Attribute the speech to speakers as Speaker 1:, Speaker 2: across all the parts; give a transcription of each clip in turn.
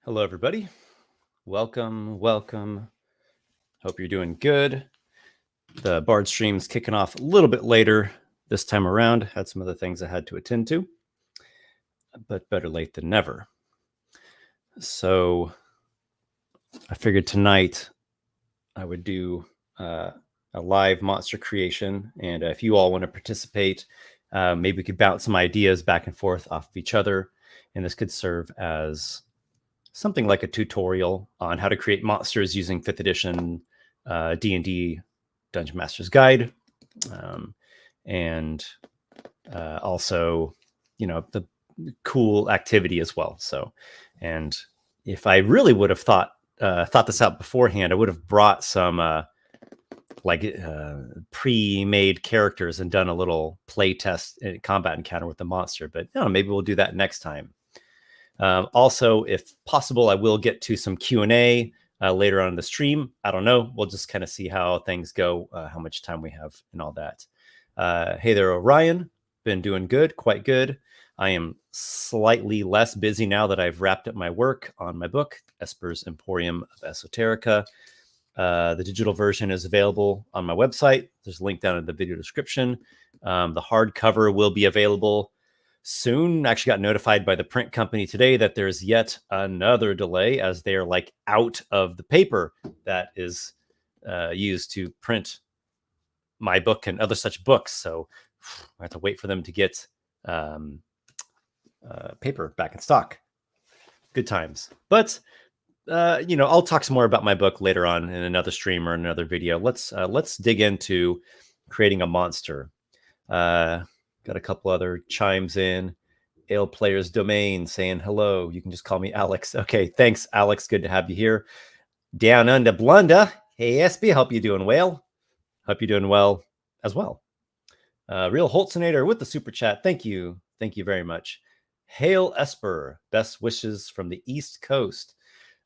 Speaker 1: Hello, everybody. Welcome. Hope you're doing good. The Bardstream's kicking off a little bit later this time around. Had some other things I had to attend to, but better late than never. So I figured tonight I would do a live monster creation. And if you all want to participate, maybe we could bounce some ideas back and forth off of each other. And this could serve as something like a tutorial on how to create monsters using 5th edition D&D Dungeon Master's Guide. And also, the cool activity as well. So, and if I really would have thought this out beforehand, I would have brought some pre-made characters and done a little play test combat encounter with the monster. But maybe we'll do that next time. Also, if possible, I will get to some Q&A later on in the stream. I don't know. We'll just kind of see how things go, how much time we have and all that. Hey there, Orion. Been doing good, quite good. I am slightly less busy now that I've wrapped up my work on my book, Esper's Emporium of Esoterica. The digital version is available on my website. There's a link down in the video description. The hardcover will be available soon. Actually got notified by the print company today that there's yet another delay as they're out of the paper that is used to print my book and other such books. So I have to wait for them to get paper back in stock. Good times. But I'll talk some more about my book later on in another stream or another video. Let's dig into creating a monster. Got a couple other chimes in. Ale Players Domain saying hello. You can just call me Alex. Okay, thanks, Alex. Good to have you here. Down under Blunda. Hey, SB. Hope you're doing well. Hope you're doing well as well. Real Holtzinator with the super chat. Thank you. Thank you very much. Hail Esper. Best wishes from the East Coast.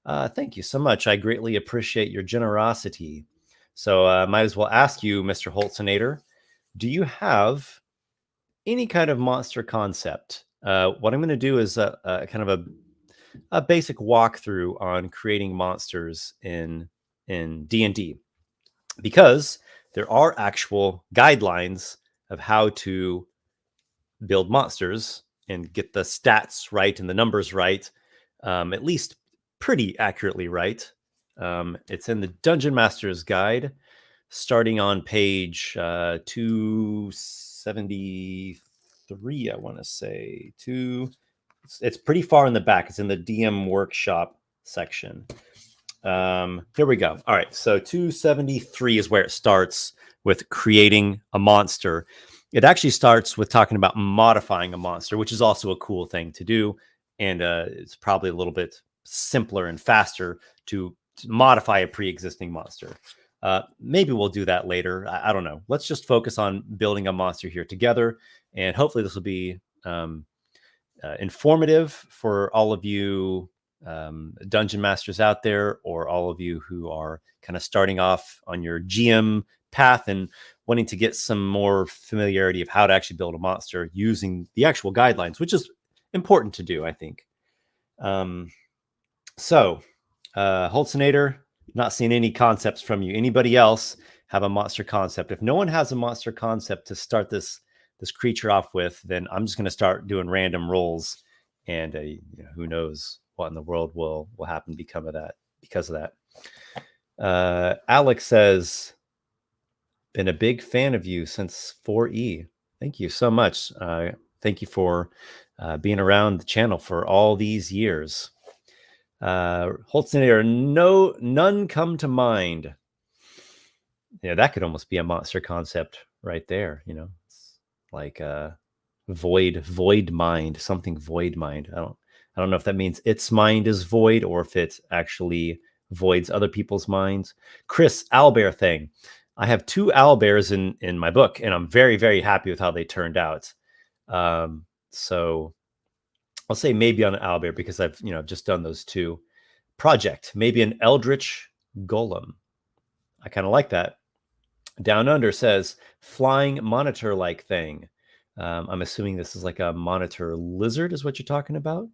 Speaker 1: Thank you so much. I greatly appreciate your generosity. So might as well ask you, Mr. Holtzinator, do you have any kind of monster concept? What I'm going to do is a kind of a basic walkthrough on creating monsters in D&D, because there are actual guidelines of how to build monsters and get the stats right and the numbers right, at least pretty accurately right. It's in the Dungeon Master's Guide, starting on page 273, I want to say. It's pretty far in the back. It's in the DM workshop section. Here we go. All right, so 273 is where it starts with creating a monster. It actually starts with talking about modifying a monster, which is also a cool thing to do. And it's probably a little bit simpler and faster to modify a pre-existing monster. Maybe we'll do that later. I don't know. Let's just focus on building a monster here together. And hopefully this will be informative for all of you dungeon masters out there, or all of you who are kind of starting off on your GM path and wanting to get some more familiarity of how to actually build a monster using the actual guidelines, which is important to do, I think. So, Holtzinator, not seeing any concepts from you. Anybody else have a monster concept? If no one has a monster concept to start this creature off with, then I'm just going to start doing random rolls, and who knows what in the world will happen because of that. Alex says, been a big fan of you since 4E. Thank you so much. Thank you for being around the channel for all these years. Holtzinator, none come to mind. Yeah, that could almost be a monster concept right there. It's like void mind, something void mind. I don't know if that means its mind is void or if it actually voids other people's minds. Chris, owlbear thing. I have 2 owlbears in my book, and I'm very, very happy with how they turned out. So I'll say maybe on an owlbear because I've just done those 2. Project, maybe an Eldritch Golem. I kind of like that. Down Under says flying monitor-like thing. I'm assuming this is like a monitor lizard is what you're talking about.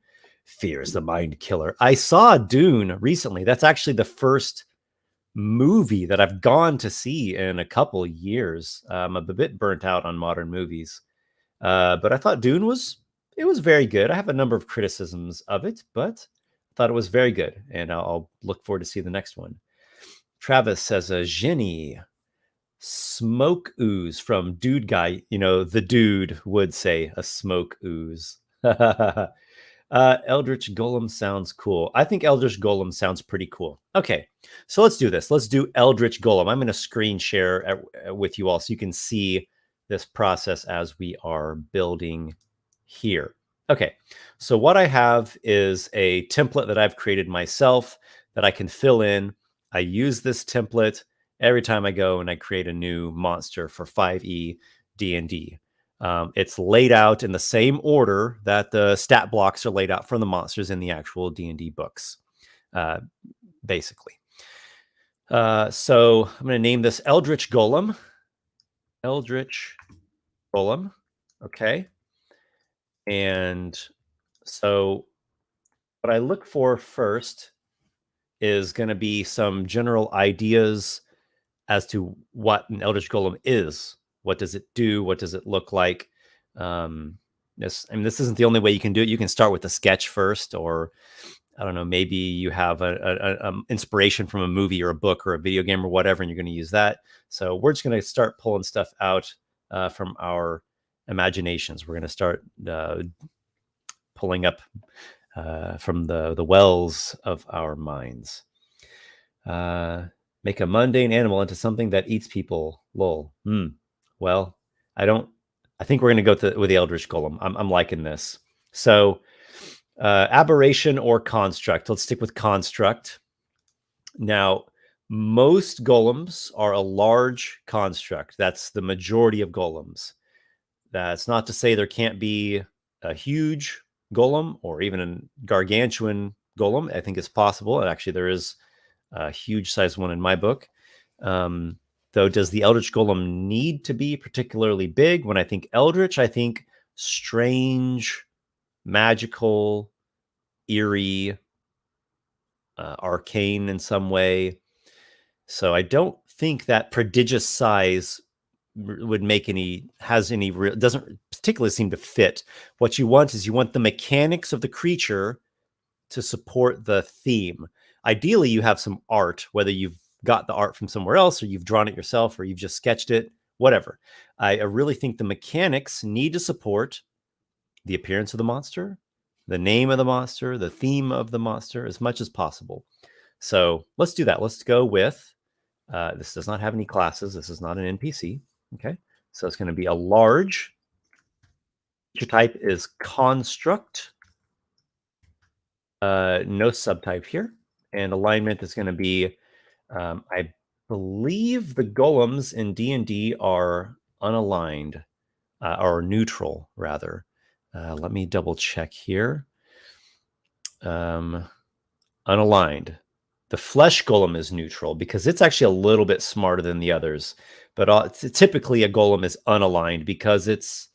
Speaker 1: Fear is the mind killer. I saw Dune recently. That's actually the first movie that I've gone to see in a couple years. I'm a bit burnt out on modern movies, but I thought Dune was very good. I have a number of criticisms of it, but I thought it was very good, and I'll look forward to see the next one. Travis says a Ginny smoke ooze from Dude Guy. You know, the dude would say a smoke ooze. Eldritch Golem sounds cool. I think Eldritch Golem sounds pretty cool. Okay, so let's do this. Let's do Eldritch Golem. I'm going to screen share with you all so you can see this process as we are building here. Okay, so what I have is a template that I've created myself that I can fill in. I use this template every time I go and I create a new monster for 5e D&D. It's laid out in the same order that the stat blocks are laid out for the monsters in the actual D&D books, basically. So I'm going to name this Eldritch Golem. Eldritch Golem. Okay. And so what I look for first is going to be some general ideas as to what an Eldritch Golem is. What does it do? What does it look like? This isn't the only way you can do it. You can start with a sketch first, or I don't know, maybe you have a inspiration from a movie or a book or a video game or whatever, and you're going to use that. So we're just going to start pulling stuff out from our imaginations. We're going to start pulling up from the wells of our minds. Make a mundane animal into something that eats people. Lol. Well, I think we're going to go with the Eldritch Golem. I'm liking this. So aberration or construct. Let's stick with construct. Now, most golems are a large construct. That's the majority of golems. That's not to say there can't be a huge golem or even a gargantuan golem. I think it's possible. And actually, there is a huge size one in my book. Though, does the Eldritch Golem need to be particularly big? When I think Eldritch, I think strange, magical, eerie, arcane in some way. So I don't think that prodigious size would make doesn't particularly seem to fit. What you want is you want the mechanics of the creature to support the theme. Ideally, you have some art, whether you've got the art from somewhere else or you've drawn it yourself or you've just sketched it, whatever. I really think the mechanics need to support the appearance of the monster, the name of the monster, the theme of the monster as much as possible. So let's do that. Let's go with, this does not have any classes. This is not an NPC. Okay. So it's going to be a large. Creature type is construct. No subtype here. And alignment is going to be, I believe the golems in D&D are unaligned, or neutral, rather. Let me double check here. Unaligned. The flesh golem is neutral because it's actually a little bit smarter than the others. But typically a golem is unaligned because it's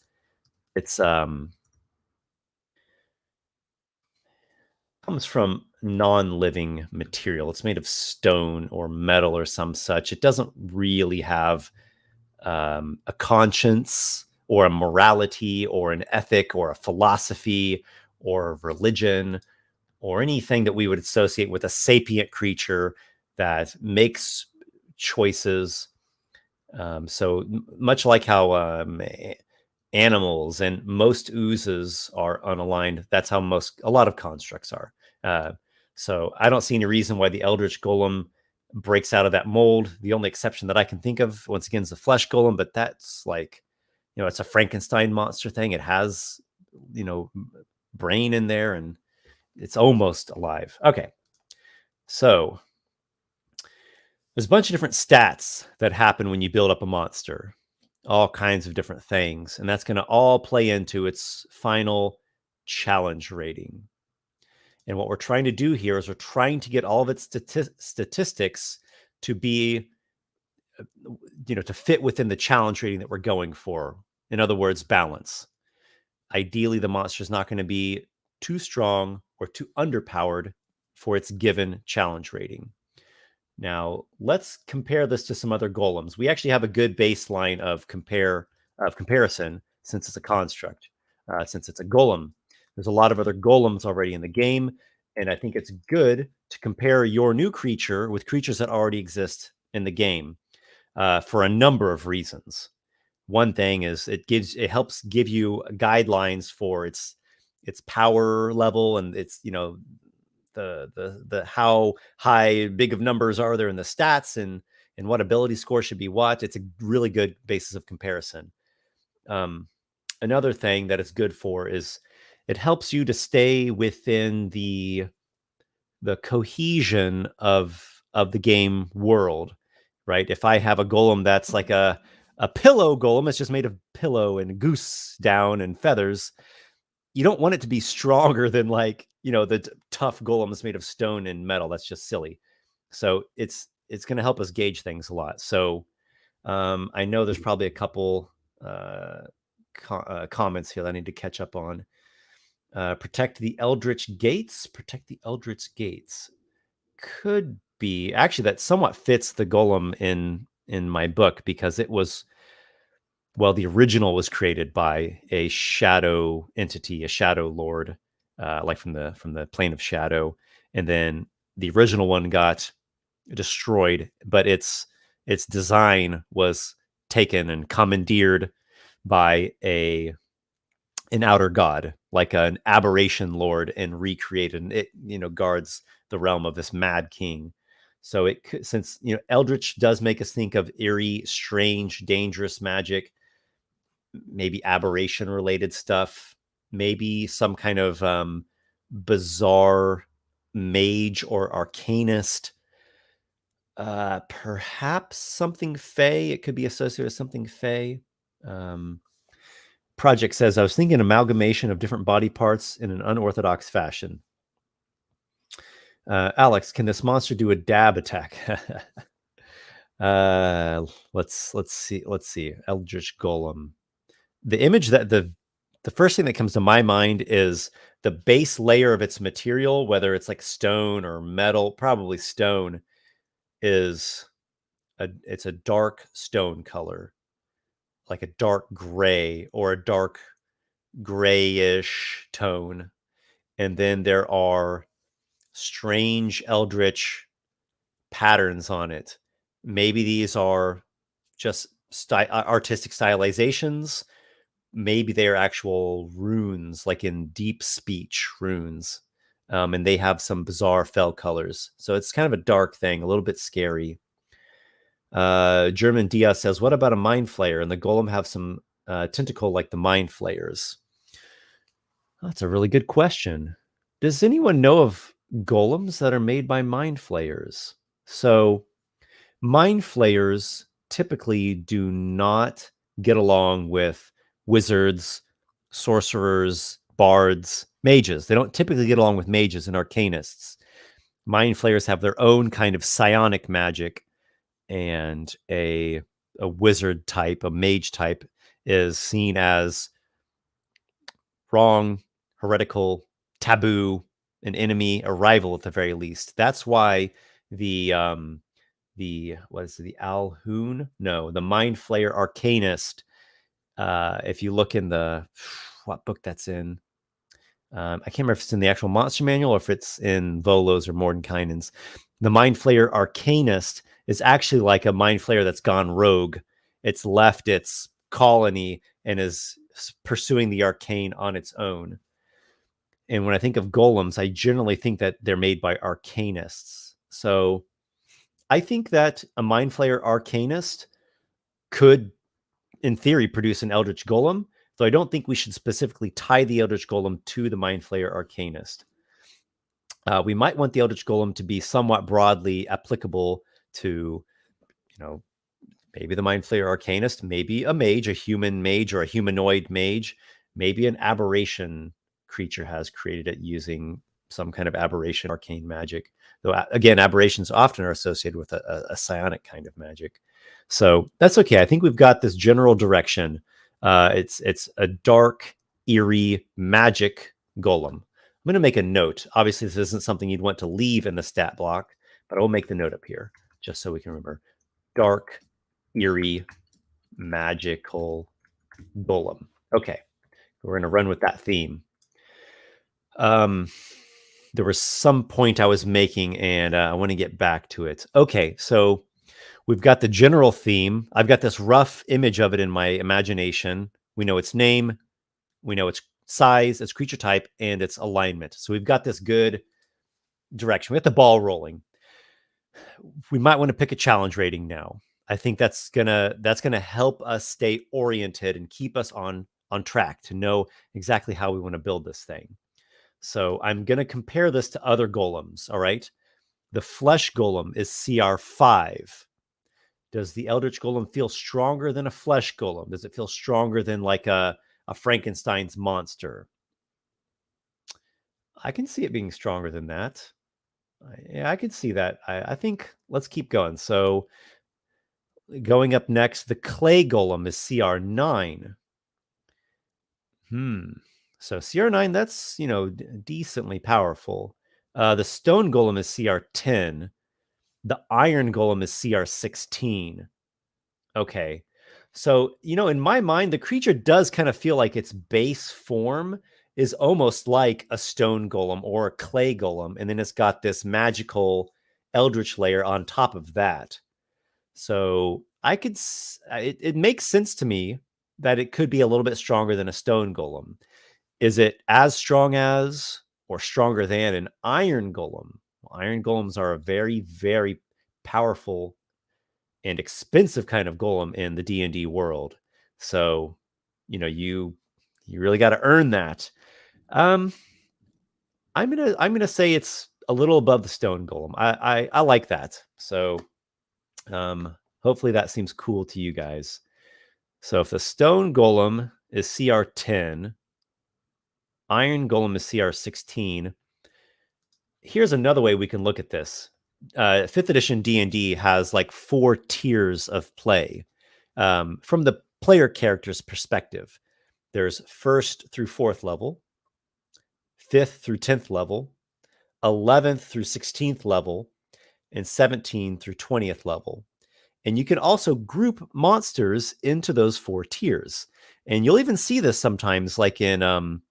Speaker 1: comes from non-living material. It's made of stone or metal or some such. It doesn't really have a conscience or a morality or an ethic or a philosophy or religion or anything that we would associate with a sapient creature that makes choices. So much like how animals and most oozes are unaligned, that's how a lot of constructs are. So I don't see any reason why the Eldritch Golem breaks out of that mold. The only exception that I can think of, once again, is the flesh golem, but that's like, it's a Frankenstein monster thing. It has, brain in there and it's almost alive. Okay. So there's a bunch of different stats that happen when you build up a monster, all kinds of different things. And that's going to all play into its final challenge rating. And what we're trying to do here is we're trying to get all of its statistics to be, to fit within the challenge rating that we're going for. In other words, balance. Ideally, the monster is not going to be too strong, or too underpowered for its given challenge rating. Now, let's compare this to some other golems. We actually have a good baseline of comparison since it's a construct, since it's a golem. There's a lot of other golems already in the game, and I think it's good to compare your new creature with creatures that already exist in the game for a number of reasons. One thing is it helps give you guidelines for its power level and its the how big of numbers are there in the stats and what ability score should be what. It's a really good basis of comparison. Another thing that it's good for is it helps you to stay within the cohesion of the game world, right? If I have a golem that's like a pillow golem, it's just made of pillow and goose down and feathers, you don't want it to be stronger than the tough golems made of stone and metal. That's just silly. So it's going to help us gauge things a lot. So I know there's probably a couple comments here that I need to catch up on. Protect the Eldritch Gates. Protect the Eldritch Gates could be actually that somewhat fits the golem in my book, because it was, well, the original was created by a shadow entity, a shadow lord, like from the plane of shadow, and then the original one got destroyed, but its design was taken and commandeered by an outer god, like an aberration lord, and recreated, and it guards the realm of this mad king. So it could, since Eldritch does make us think of eerie, strange, dangerous magic, maybe aberration related stuff, maybe some kind of bizarre mage or arcanist, perhaps something fey. It could be associated with something fey. Project says, I was thinking amalgamation of different body parts in an unorthodox fashion. Alex, can this monster do a dab attack? Let's see. Eldritch Golem. The image that the first thing that comes to my mind is the base layer of its material, whether it's like stone or metal, probably stone, it's a dark stone color, like a dark gray or a dark grayish tone. And then there are strange eldritch patterns on it. Maybe these are just artistic stylizations. Maybe they are actual runes, like in deep speech runes. And they have some bizarre fell colors. So it's kind of a dark thing, a little bit scary. German Diaz says, what about a mind flayer? And the golem have some tentacle like the mind flayers? That's a really good question. Does anyone know of golems that are made by mind flayers? So mind flayers typically do not get along with wizards, sorcerers, bards, mages. They don't typically get along with mages and arcanists. Mind flayers have their own kind of psionic magic, and a wizard type, a mage type, is seen as wrong, heretical, taboo, an enemy, a rival at the very least. That's why the Alhoon? No, the Mind Flayer Arcanist. If you look in what book that's in, I can't remember if it's in the actual monster manual or if it's in Volo's or Mordenkainen's. The Mind Flayer Arcanist is actually like a Mind Flayer that's gone rogue. It's left its colony and is pursuing the arcane on its own. And when I think of golems, I generally think that they're made by arcanists. So I think that a Mind Flayer Arcanist could, in theory, produce an Eldritch Golem, though I don't think we should specifically tie the Eldritch Golem to the Mind Flayer Arcanist. We might want the Eldritch Golem to be somewhat broadly applicable to, maybe the Mind Flayer Arcanist, maybe a mage, a human mage or a humanoid mage, maybe an aberration creature has created it using some kind of aberration arcane magic. Though, again, aberrations often are associated with a psionic kind of magic. So that's okay. I think we've got this general direction. It's a dark, eerie, magic golem. going to make a note. Obviously, this isn't something you'd want to leave in the stat block, but I will make the note up here just so we can remember. Dark, eerie, magical golem. Okay, we're going to run with that theme. There was some point I was making, and I want to get back to it. Okay, so we've got the general theme. I've got this rough image of it in my imagination. We know its name, we know its size, its creature type, and its alignment. So we've got this good direction. We have the ball rolling. We might want to pick a challenge rating now. I think that's gonna help us stay oriented and keep us on track to know exactly how we want to build this thing. So I'm going to compare this to other golems, all right? The flesh golem is CR5. Does the Eldritch Golem feel stronger than a flesh golem? Does it feel stronger than like a Frankenstein's monster? I can see it being stronger than that. Yeah, I could see that. I think let's keep going. So going up next, the clay golem is CR9. So CR9, that's, decently powerful. The stone golem is CR10. The iron golem is CR16. Okay. So, in my mind, the creature does kind of feel like its base form is almost like a stone golem or a clay golem. And then it's got this magical eldritch layer on top of that. So it makes sense to me that it could be a little bit stronger than a stone golem. Is it as strong as or stronger than an iron golem? Well, iron golems are a very, very powerful and expensive kind of golem in the D&D world. So, you really got to earn that. I'm gonna say it's a little above the stone golem. I like that. So, hopefully that seems cool to you guys. So if the stone golem is CR10, iron golem is CR16. Here's another way we can look at this. 5th edition D&D has like 4 tiers of play. From the player character's perspective, there's 1st through 4th level, 5th through 10th level, 11th through 16th level, and 17th through 20th level. And you can also group monsters into those 4 tiers. And you'll even see this sometimes, like in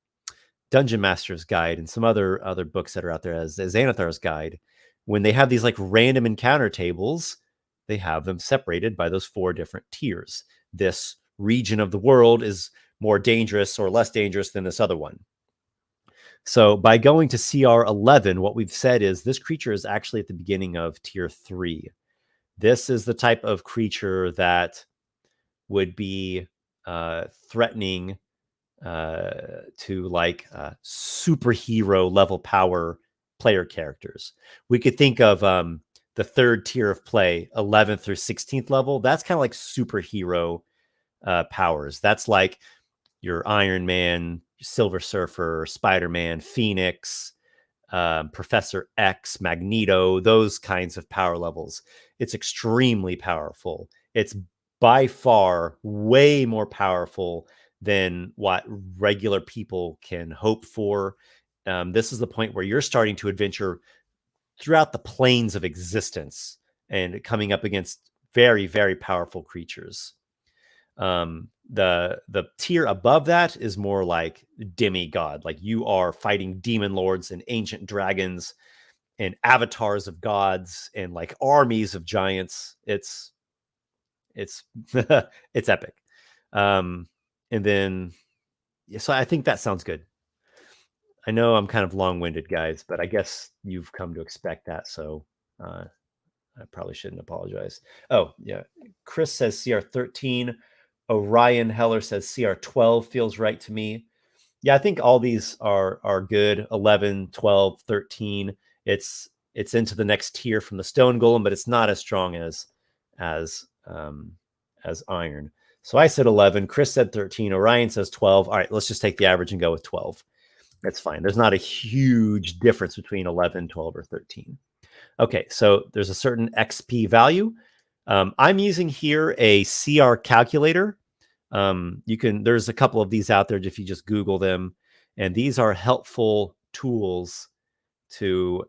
Speaker 1: Dungeon Master's Guide and some other books that are out there, as Xanathar's Guide. When they have these like random encounter tables, they have them separated by those 4 different tiers. This region of the world is more dangerous or less dangerous than this other one. So by going to CR11, what we've said is this creature is actually at the beginning of tier 3. This is the type of creature that would be threatening to like superhero level power player characters. We could think of the 3rd tier of play, 11th through 16th level. That's kind of like superhero powers. That's like your Iron Man, Silver Surfer, Spider-Man, Phoenix, Professor X, Magneto, those kinds of power levels. It's extremely powerful. It's by far way more powerful than what regular people can hope for. This is the point where you're starting to adventure throughout the planes of existence and coming up against very, very powerful creatures. The tier above that is more like demigod, like you are fighting demon lords and ancient dragons and avatars of gods and like armies of giants. It's it's epic. And then so I think that sounds good. I know I'm kind of long-winded, guys, but I guess you've come to expect that, so I probably shouldn't apologize. Oh yeah, Chris says CR13. Orion Heller says CR12 feels right to me. Yeah, I think all these are good. 11, 12, 13. It's into the next tier from the stone golem, but it's not as strong as iron. So I said 11. Chris said 13. Orion says 12. All right, let's just take the average and go with 12. That's fine. There's not a huge difference between 11, 12, or 13. Okay, so there's a certain XP value. I'm using here a CR calculator. There's a couple of these out there if you just Google them, and these are helpful tools to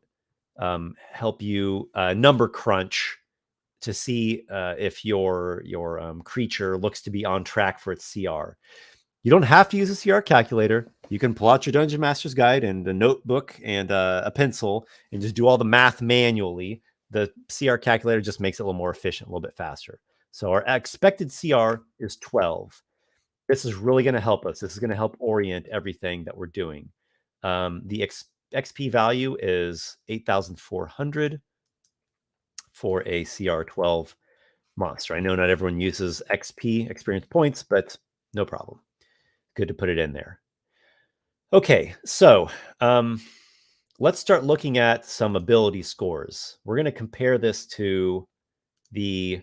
Speaker 1: help you number crunch to see if your creature looks to be on track for its CR. You don't have to use a CR calculator. You can pull out your Dungeon Master's Guide and a notebook and a pencil and just do all the math manually. The CR calculator just makes it a little more efficient, a little bit faster. So our expected CR is 12. This is really going to help us. This is going to help orient everything that we're doing. The XP value is 8,400 for a CR 12 monster. I know not everyone uses XP, experience points, but no problem. Good to put it in there. Okay, so let's start looking at some ability scores. We're going to compare this to the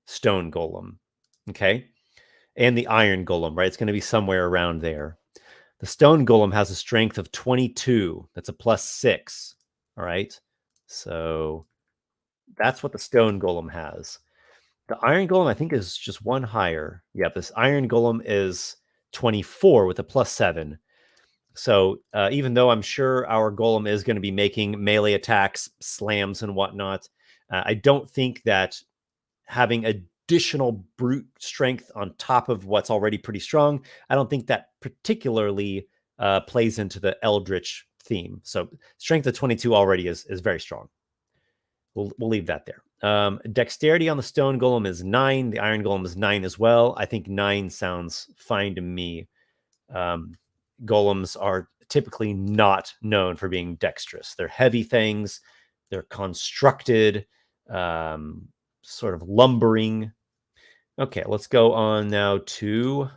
Speaker 1: Stone Golem, okay? And the Iron Golem, right? It's going to be somewhere around there. The Stone Golem has a strength of 22. That's a +6, all right? So that's what the Stone Golem has. The Iron Golem, I think, is just one higher. Yeah, this Iron Golem is 24 with a +7. So even though I'm sure our Golem is going to be making melee attacks, slams, and whatnot, I don't think that having additional brute strength on top of what's already pretty strong, I don't think that particularly plays into the Eldritch theme. So strength of 22 already is very strong. We'll leave that there. Dexterity on the Stone Golem is 9. The Iron Golem is 9 as well. I think 9 sounds fine to me. Golems are typically not known for being dexterous. They're heavy things. They're constructed, sort of lumbering. Okay, let's go on now to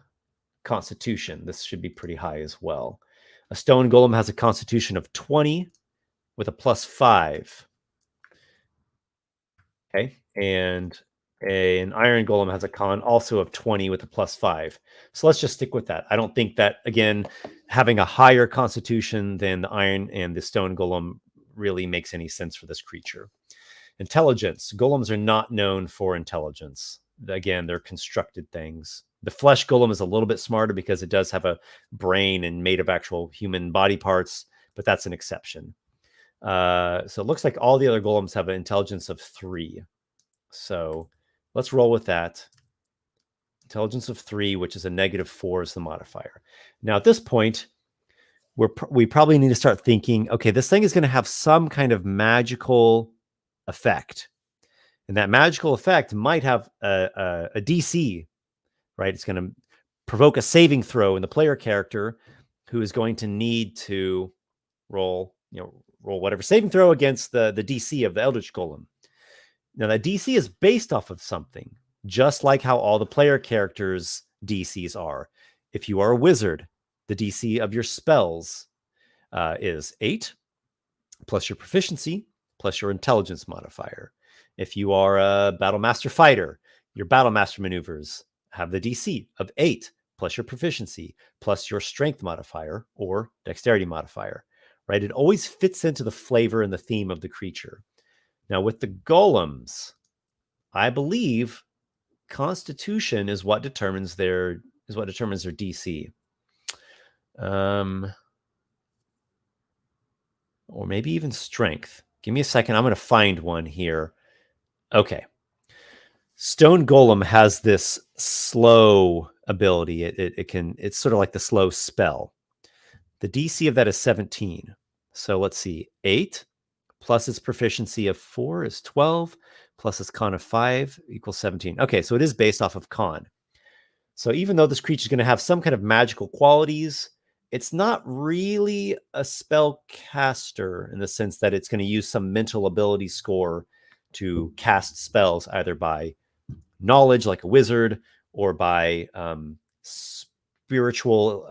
Speaker 1: Constitution. This should be pretty high as well. A Stone Golem has a Constitution of 20 with a +5. Okay, and an Iron Golem has a con also of 20 with a +5. So let's just stick with that. I don't think that, again, having a higher Constitution than the Iron and the Stone Golem really makes any sense for this creature. Intelligence. Golems are not known for intelligence. Again, they're constructed things. The Flesh Golem is a little bit smarter because it does have a brain and made of actual human body parts, but that's an exception. So it looks like all the other Golems have an intelligence of 3. So let's roll with that. Intelligence of 3, which is a -4 is the modifier. Now at this point, we probably need to start thinking, okay, this thing is going to have some kind of magical effect. And that magical effect might have a DC, right? It's going to provoke a saving throw in the player character who is going to need to roll whatever saving throw against the DC of the Eldritch Golem. Now, that DC is based off of something, just like how all the player characters' DCs are. If you are a wizard, the DC of your spells is 8, plus your proficiency, plus your intelligence modifier. If you are a Battle Master fighter, your Battle Master maneuvers have the DC of 8, plus your proficiency, plus your strength modifier or dexterity modifier, right? It always fits into the flavor and the theme of the creature. Now, with the golems, I believe Constitution is what determines their DC. Or maybe even strength. Give me a second. I'm going to find one here. Okay. Stone Golem has this slow ability. It's sort of like the slow spell. The DC of that is 17. So let's see. 8 plus its proficiency of 4 is 12, plus its con of 5 equals 17. Okay, so it is based off of con. So even though this creature is going to have some kind of magical qualities, it's not really a spell caster in the sense that it's going to use some mental ability score to cast spells, either by knowledge like a wizard or by spiritual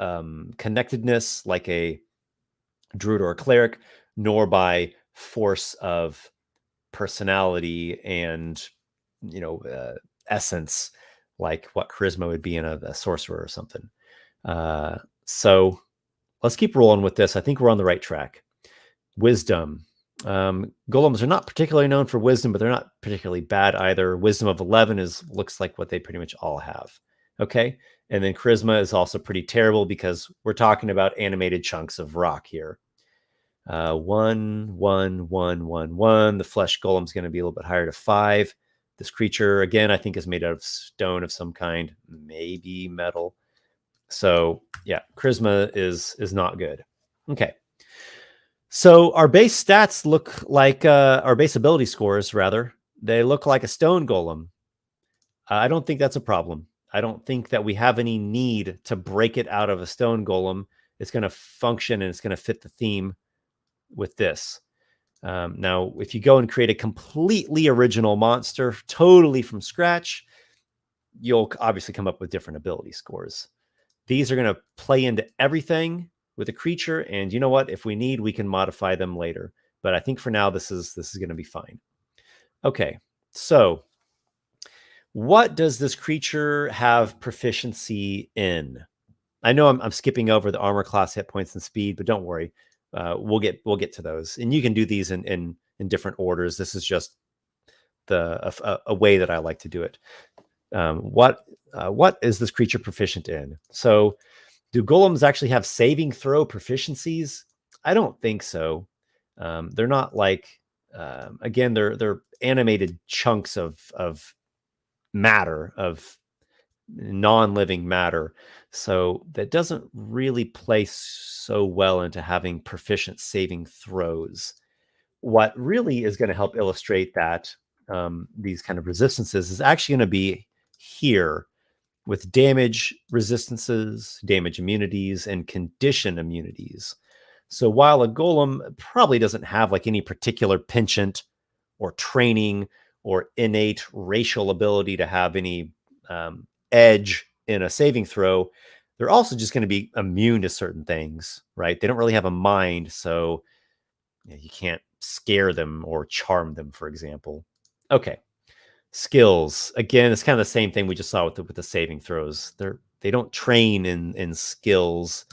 Speaker 1: connectedness like a druid or a cleric, nor by force of personality and essence like what charisma would be in a sorcerer or something. So let's keep rolling with this. I think we're on the right track. Wisdom. Golems are not particularly known for wisdom, but they're not particularly bad either. Wisdom of 11 looks like what they pretty much all have. Okay. And then charisma is also pretty terrible because we're talking about animated chunks of rock here. 1, 1, 1, 1, 1. The flesh golem's going to be a little bit higher to 5. This creature, again, I think is made out of stone of some kind, maybe metal. So yeah, charisma is not good. Okay. So our base stats look like our base ability scores, rather. They look like a stone golem. I don't think that's a problem. I don't think that we have any need to break it out of a stone golem. It's going to function and it's going to fit the theme with this. Now, if you go and create a completely original monster, totally from scratch, you'll obviously come up with different ability scores. These are going to play into everything with a creature, and you know what? If we need, we can modify them later. But I think for now, this is going to be fine. Okay, so what does this creature have proficiency in? I know I'm skipping over the armor class, hit points, and speed, but don't worry, we'll get to those, and you can do these in different orders. This is just a way that I like to do it. What is this creature proficient in? So, do golems actually have saving throw proficiencies? I don't think so. They're not like again, they're animated chunks of matter, of non-living matter. So that doesn't really play so well into having proficient saving throws. What really is going to help illustrate that these kind of resistances is actually going to be here with damage resistances, damage immunities, and condition immunities. So while a golem probably doesn't have like any particular penchant or training or innate racial ability to have any edge in a saving throw, they're also just going to be immune to certain things, right? They don't really have a mind, so you can't scare them or charm them, for example. Okay. Skills. Again, it's kind of the same thing we just saw with the saving throws. They don't train in skills,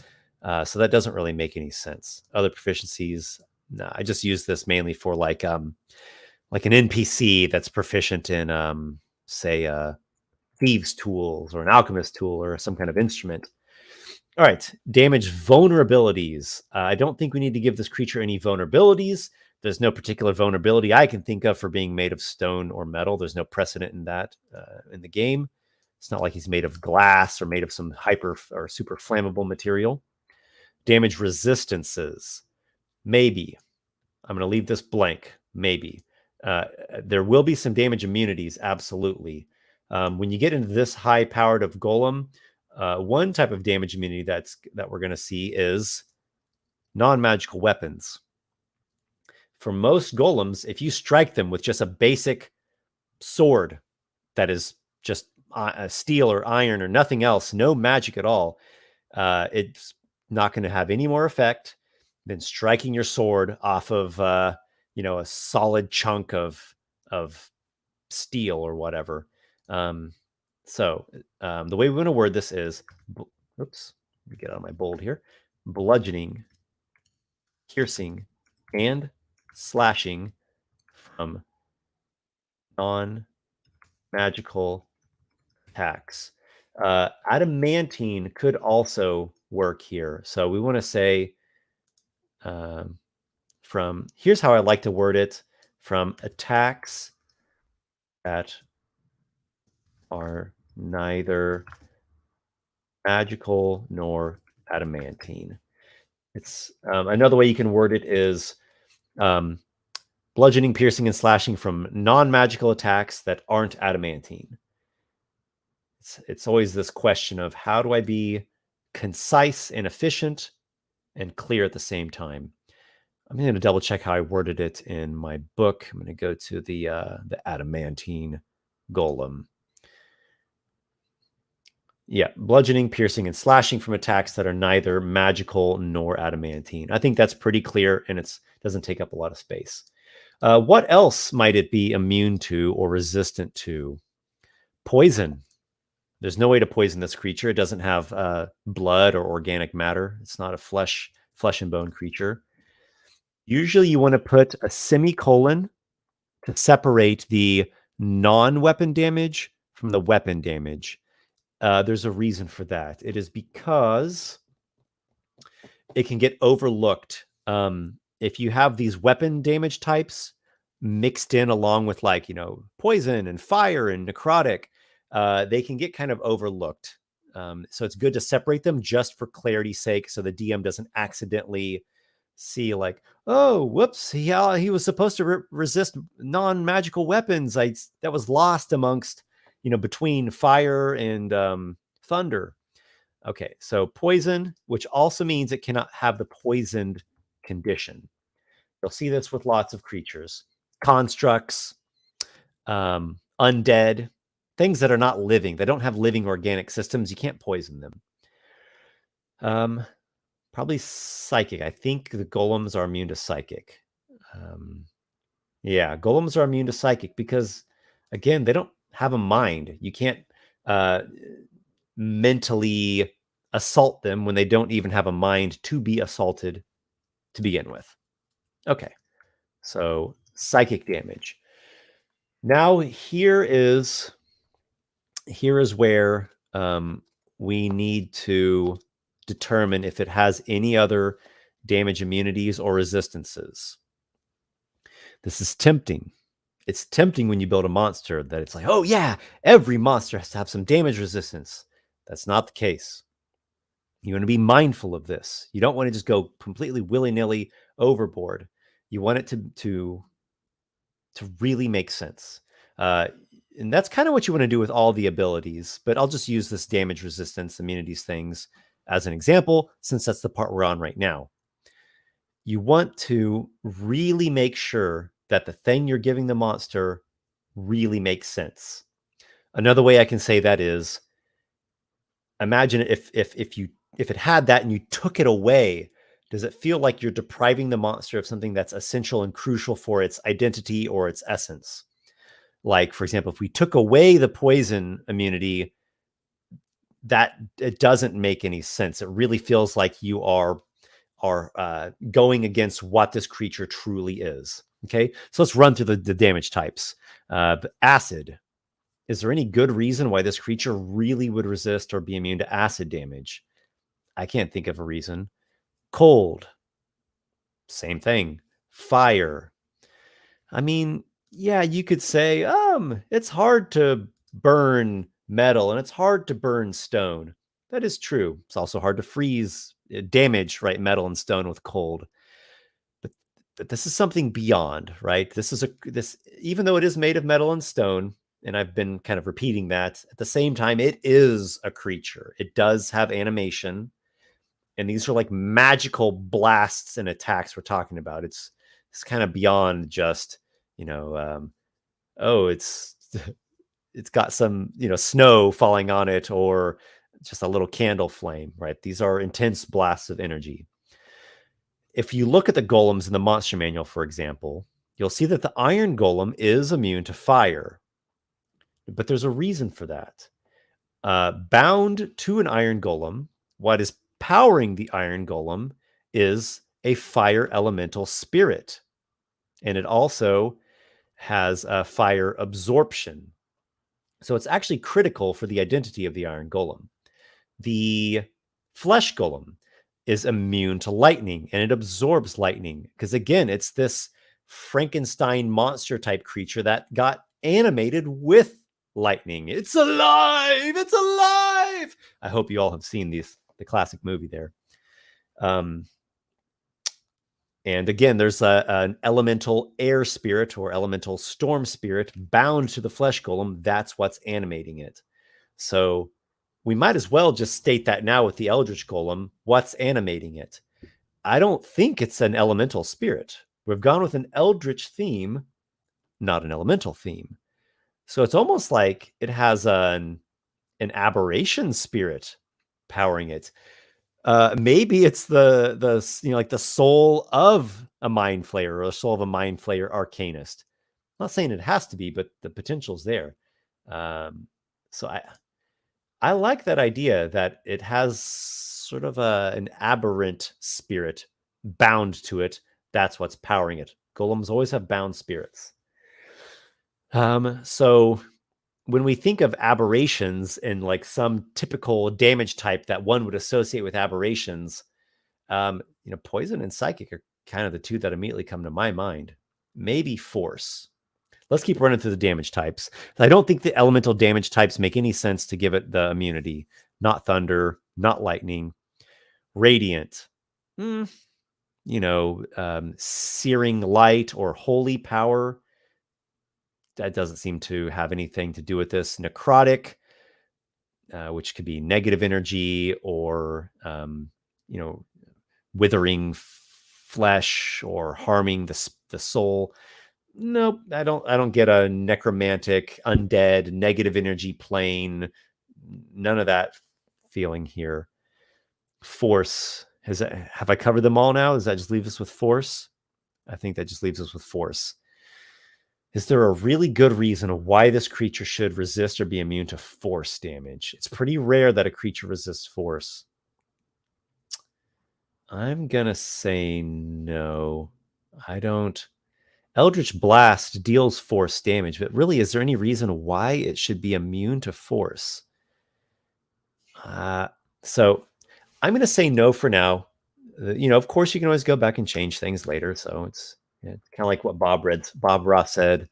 Speaker 1: so that doesn't really make any sense. Other proficiencies, no, I just use this mainly for like an NPC that's proficient in say thieves tools or an alchemist tool or some kind of instrument. All right, damage vulnerabilities. I don't think we need to give this creature any vulnerabilities. There's no particular vulnerability I can think of for being made of stone or metal. There's no precedent in that in the game. It's not like he's made of glass or made of some hyper or super flammable material. Damage resistances. Maybe. I'm going to leave this blank. Maybe. There will be some damage immunities, absolutely. When you get into this high-powered of golem, one type of damage immunity that we're going to see is non-magical weapons. For most golems, if you strike them with just a basic sword that is just steel or iron or nothing else, no magic at all, it's not going to have any more effect than striking your sword off of a solid chunk of steel or whatever. So the way we want to word this is, oops, let me get out of my bold here, bludgeoning, piercing, and slashing from non-magical attacks. Adamantine could also work here. So we want to say from, here's how I like to word it, from attacks that are neither magical nor adamantine. It's another way you can word it is bludgeoning, piercing, and slashing from non-magical attacks that aren't adamantine. It's always this question of how do I be concise and efficient and clear at the same time. I'm going to double check how I worded it in my book. I'm going to go to the Adamantine Golem. Yeah, bludgeoning, piercing, and slashing from attacks that are neither magical nor adamantine. I think that's pretty clear, and it doesn't take up a lot of space. What else might it be immune to or resistant to? Poison. There's no way to poison this creature. It doesn't have blood or organic matter. It's not a flesh and bone creature. Usually you want to put a semicolon to separate the non-weapon damage from the weapon damage. There's a reason for that. It is because it can get overlooked if you have these weapon damage types mixed in along with like, poison and fire and necrotic, they can get kind of overlooked. So it's good to separate them just for clarity's sake, so the DM doesn't accidentally see like, oh, whoops, he was supposed to resist non-magical weapons. That was lost amongst, between fire and thunder. Okay, so poison, which also means it cannot have the poisoned condition. You'll see this with lots of creatures, constructs, undead, things that are not living. They don't have living organic systems. You can't poison them. Probably psychic. I think the golems are immune to psychic. Yeah, golems are immune to psychic because, again, they don't have a mind. You can't mentally assault them when they don't even have a mind to be assaulted to begin with. Okay, so psychic damage. Now here is where we need to determine if it has any other damage immunities or resistances. This is tempting. It's tempting when you build a monster that it's like, oh yeah, every monster has to have some damage resistance. That's not the case. You want to be mindful of this. You don't want to just go completely willy-nilly overboard. You want it to really make sense. And that's kind of what you want to do with all the abilities, but I'll just use this damage resistance immunities things as an example, since that's the part we're on right now. You want to really make sure that the thing you're giving the monster really makes sense. Another way I can say that is, imagine if it had that and you took it away, does it feel like you're depriving the monster of something that's essential and crucial for its identity or its essence? Like, for example, if we took away the poison immunity, that it doesn't make any sense. It really feels like you are going against what this creature truly is. Okay, so let's run through the damage types. Acid. Is there any good reason why this creature really would resist or be immune to acid damage? I can't think of a reason. Cold. Same thing. Fire. I mean, yeah, you could say, it's hard to burn metal and it's hard to burn stone. That is true. It's also hard to freeze, damage, right, metal and stone with cold. But this is something beyond, right? This, even though it is made of metal and stone, and I've been kind of repeating that, at the same time, it is a creature. It does have animation, and these are like magical blasts and attacks we're talking about. It's kind of beyond just, oh, it's got some, snow falling on it or just a little candle flame, right? These are intense blasts of energy. If you look at the golems in the monster manual, for example, you'll see that the iron golem is immune to fire. But there's a reason for that. Bound to an iron golem, what is powering the iron golem is a fire elemental spirit. And it also has a fire absorption. So it's actually critical for the identity of the iron golem. The flesh golem is immune to lightning, and it absorbs lightning because, again, it's this Frankenstein monster type creature that got animated with lightning. It's alive! It's alive! I hope you all have seen the classic movie there. And again, there's an elemental air spirit or elemental storm spirit bound to the flesh golem. That's what's animating it. So we might as well just state that now with the Eldritch Golem, what's animating it. I don't think it's an elemental spirit. We've gone with an Eldritch theme, not an elemental theme. So it's almost like it has an aberration spirit powering it. Maybe it's the like the soul of a mind flayer or the soul of a mind flayer arcanist. I'm not saying it has to be, but the potential's there. So I like that idea that it has sort of an aberrant spirit bound to it. That's what's powering it. Golems always have bound spirits. So when we think of aberrations and like some typical damage type that one would associate with aberrations, poison and psychic are kind of the two that immediately come to my mind. Maybe force. Let's keep running through the damage types. I don't think the elemental damage types make any sense to give it the immunity. Not thunder, not lightning. Radiant. Searing light or holy power. That doesn't seem to have anything to do with this. Necrotic, which could be negative energy or, withering flesh or harming the soul. Nope, I don't get a necromantic, undead, negative energy plane. None of that feeling here. Force. Have I covered them all now? Does that just leave us with force? I think that just leaves us with force. Is there a really good reason why this creature should resist or be immune to force damage? It's pretty rare that a creature resists force. I'm going to say no. I don't. Eldritch Blast deals force damage, but really, is there any reason why it should be immune to force? So I'm going to say no for now. Of course, you can always go back and change things later. So it's kind of like what Bob Ross said.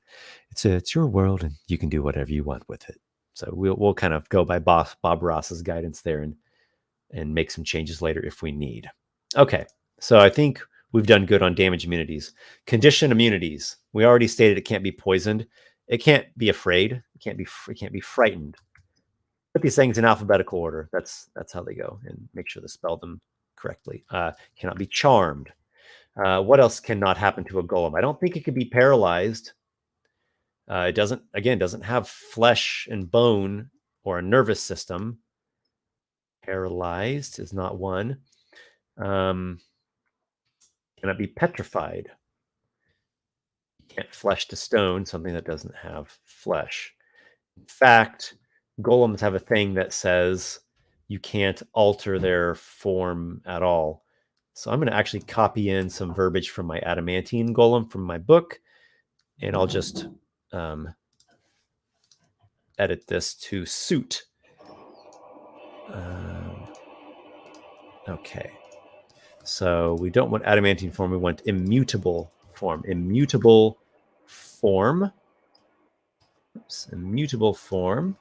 Speaker 1: It's your world, and you can do whatever you want with it. So we'll kind of go by Bob Ross's guidance there and make some changes later if we need. Okay, so I think we've done good on damage immunities. Condition immunities. We already stated it can't be poisoned. It can't be afraid. It can't be frightened. Put these things in alphabetical order. That's how they go, and make sure to spell them correctly. Cannot be charmed. What else cannot happen to a golem? I don't think it could be paralyzed. It doesn't have flesh and bone or a nervous system. Paralyzed is not one. Cannot be petrified. Can't flesh to stone, something that doesn't have flesh. In fact, golems have a thing that says you can't alter their form at all. So I'm going to actually copy in some verbiage from my Adamantine Golem from my book, and I'll just edit this to suit. Okay. So we don't want Adamantine form. We want immutable form. Immutable form. Immutable form,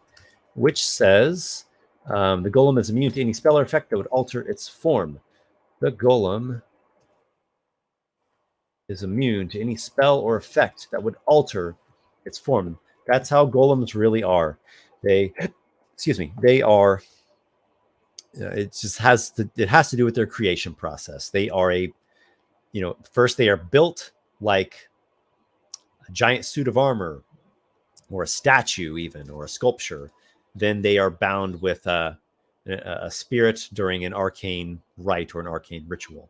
Speaker 1: which says the golem is immune to any spell or effect that would alter its form. The golem is immune to any spell or effect that would alter its form. That's how golems really are. They are. It has to do with their creation process. They are first they are built like a giant suit of armor, or a statue, even, or a sculpture. Then they are bound with a spirit during an arcane rite or an arcane ritual.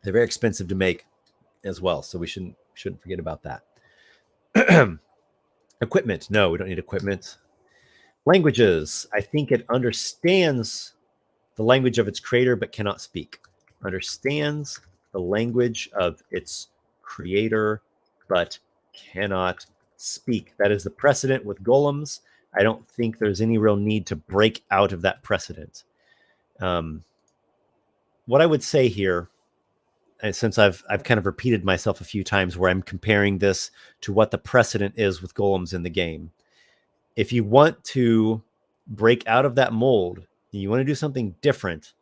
Speaker 1: They're very expensive to make as well, so we shouldn't forget about that. Equipment. No, we don't need equipment. Languages. I think it understands the language of its creator but cannot speak. Understands the language of its creator but cannot speak. That is the precedent with golems. I don't think there's any real need to break out of that precedent. What I would say here, and since I've kind of repeated myself a few times where I'm comparing this to what the precedent is with golems in the game, if you want to break out of that mold, you want to do something different,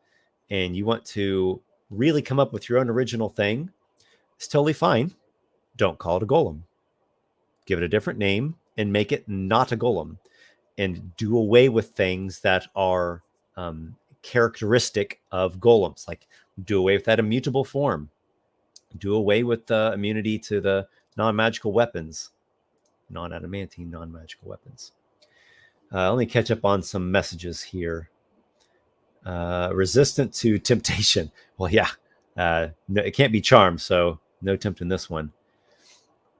Speaker 1: and you want to really come up with your own original thing, it's totally fine. Don't call it a golem. Give it a different name and make it not a golem, and do away with things that are characteristic of golems. Like do away with that immutable form. Do away with the immunity to the non-magical weapons, non-adamantine, non-magical weapons. Let me catch up on some messages here. Resistant to temptation. Well, yeah, no, it can't be charmed, so no tempt in this one.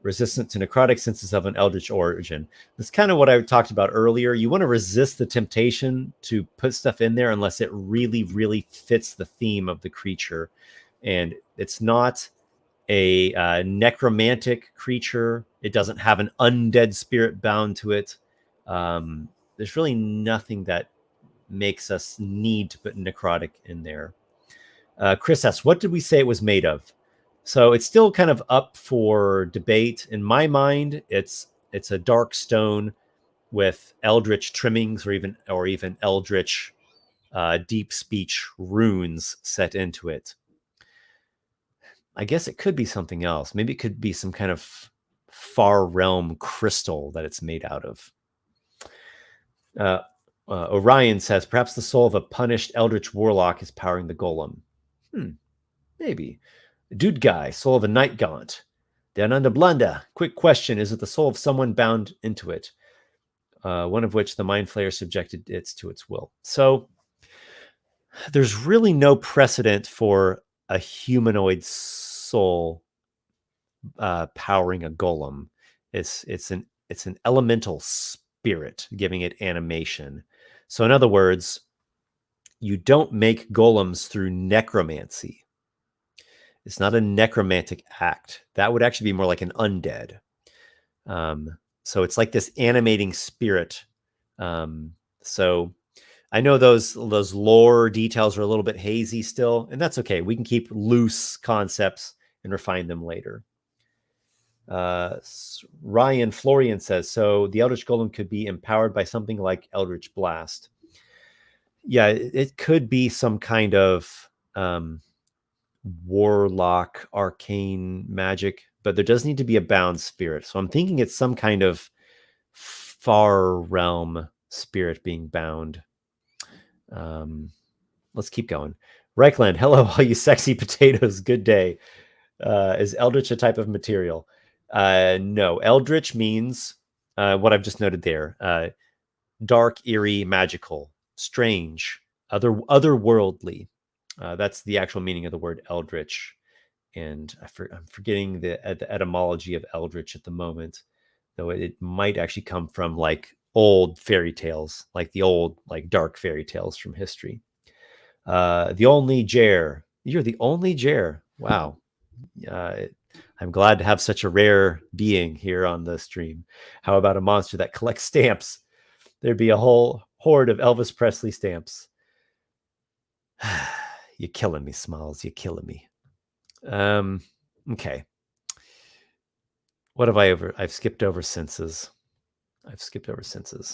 Speaker 1: Resistant to necrotic senses of an eldritch origin. That's kind of what I talked about earlier. You want to resist the temptation to put stuff in there unless it really, really fits the theme of the creature. And it's not a necromantic creature. It doesn't have an undead spirit bound to it. There's really nothing that makes us need to put necrotic in there. Chris asks, what did we say it was made of? So it's still kind of up for debate. In my mind, it's a dark stone with eldritch trimmings or even eldritch deep speech runes set into it. I guess it could be something else. Maybe it could be some kind of far realm crystal that it's made out of. Orion says, perhaps the soul of a punished eldritch warlock is powering the golem. Maybe. Dude guy, soul of a night gaunt. Down under Blunda. Quick question, is it the soul of someone bound into it? One of which the mind flayer subjected it to its will. So there's really no precedent for a humanoid soul powering a golem. It's an elemental spirit giving it animation. So in other words, you don't make golems through necromancy. It's not a necromantic act. That would actually be more like an undead. So it's like this animating spirit. So I know those lore details are a little bit hazy still, and that's okay. We can keep loose concepts and refine them later. Ryan Florian says, so the Eldritch Golem could be empowered by something like Eldritch Blast. Yeah, it could be some kind of warlock arcane magic, but there does need to be a bound spirit. So I'm thinking it's some kind of far realm spirit being bound. Let's keep going. Reichland, hello, all you sexy potatoes. Good day. Is Eldritch a type of material? No. Eldritch means what I've just noted there. Dark, eerie, magical, strange, otherworldly. That's the actual meaning of the word Eldritch. And I'm forgetting the etymology of Eldritch at the moment, though it might actually come from like old fairy tales, like the old dark fairy tales from history. The only Jer. You're the only Jer. Wow. I'm glad to have such a rare being here on the stream. How about a monster that collects stamps? There'd be a whole horde of Elvis Presley stamps. You're killing me, Smalls. You're killing me. Okay. What have I've skipped over senses.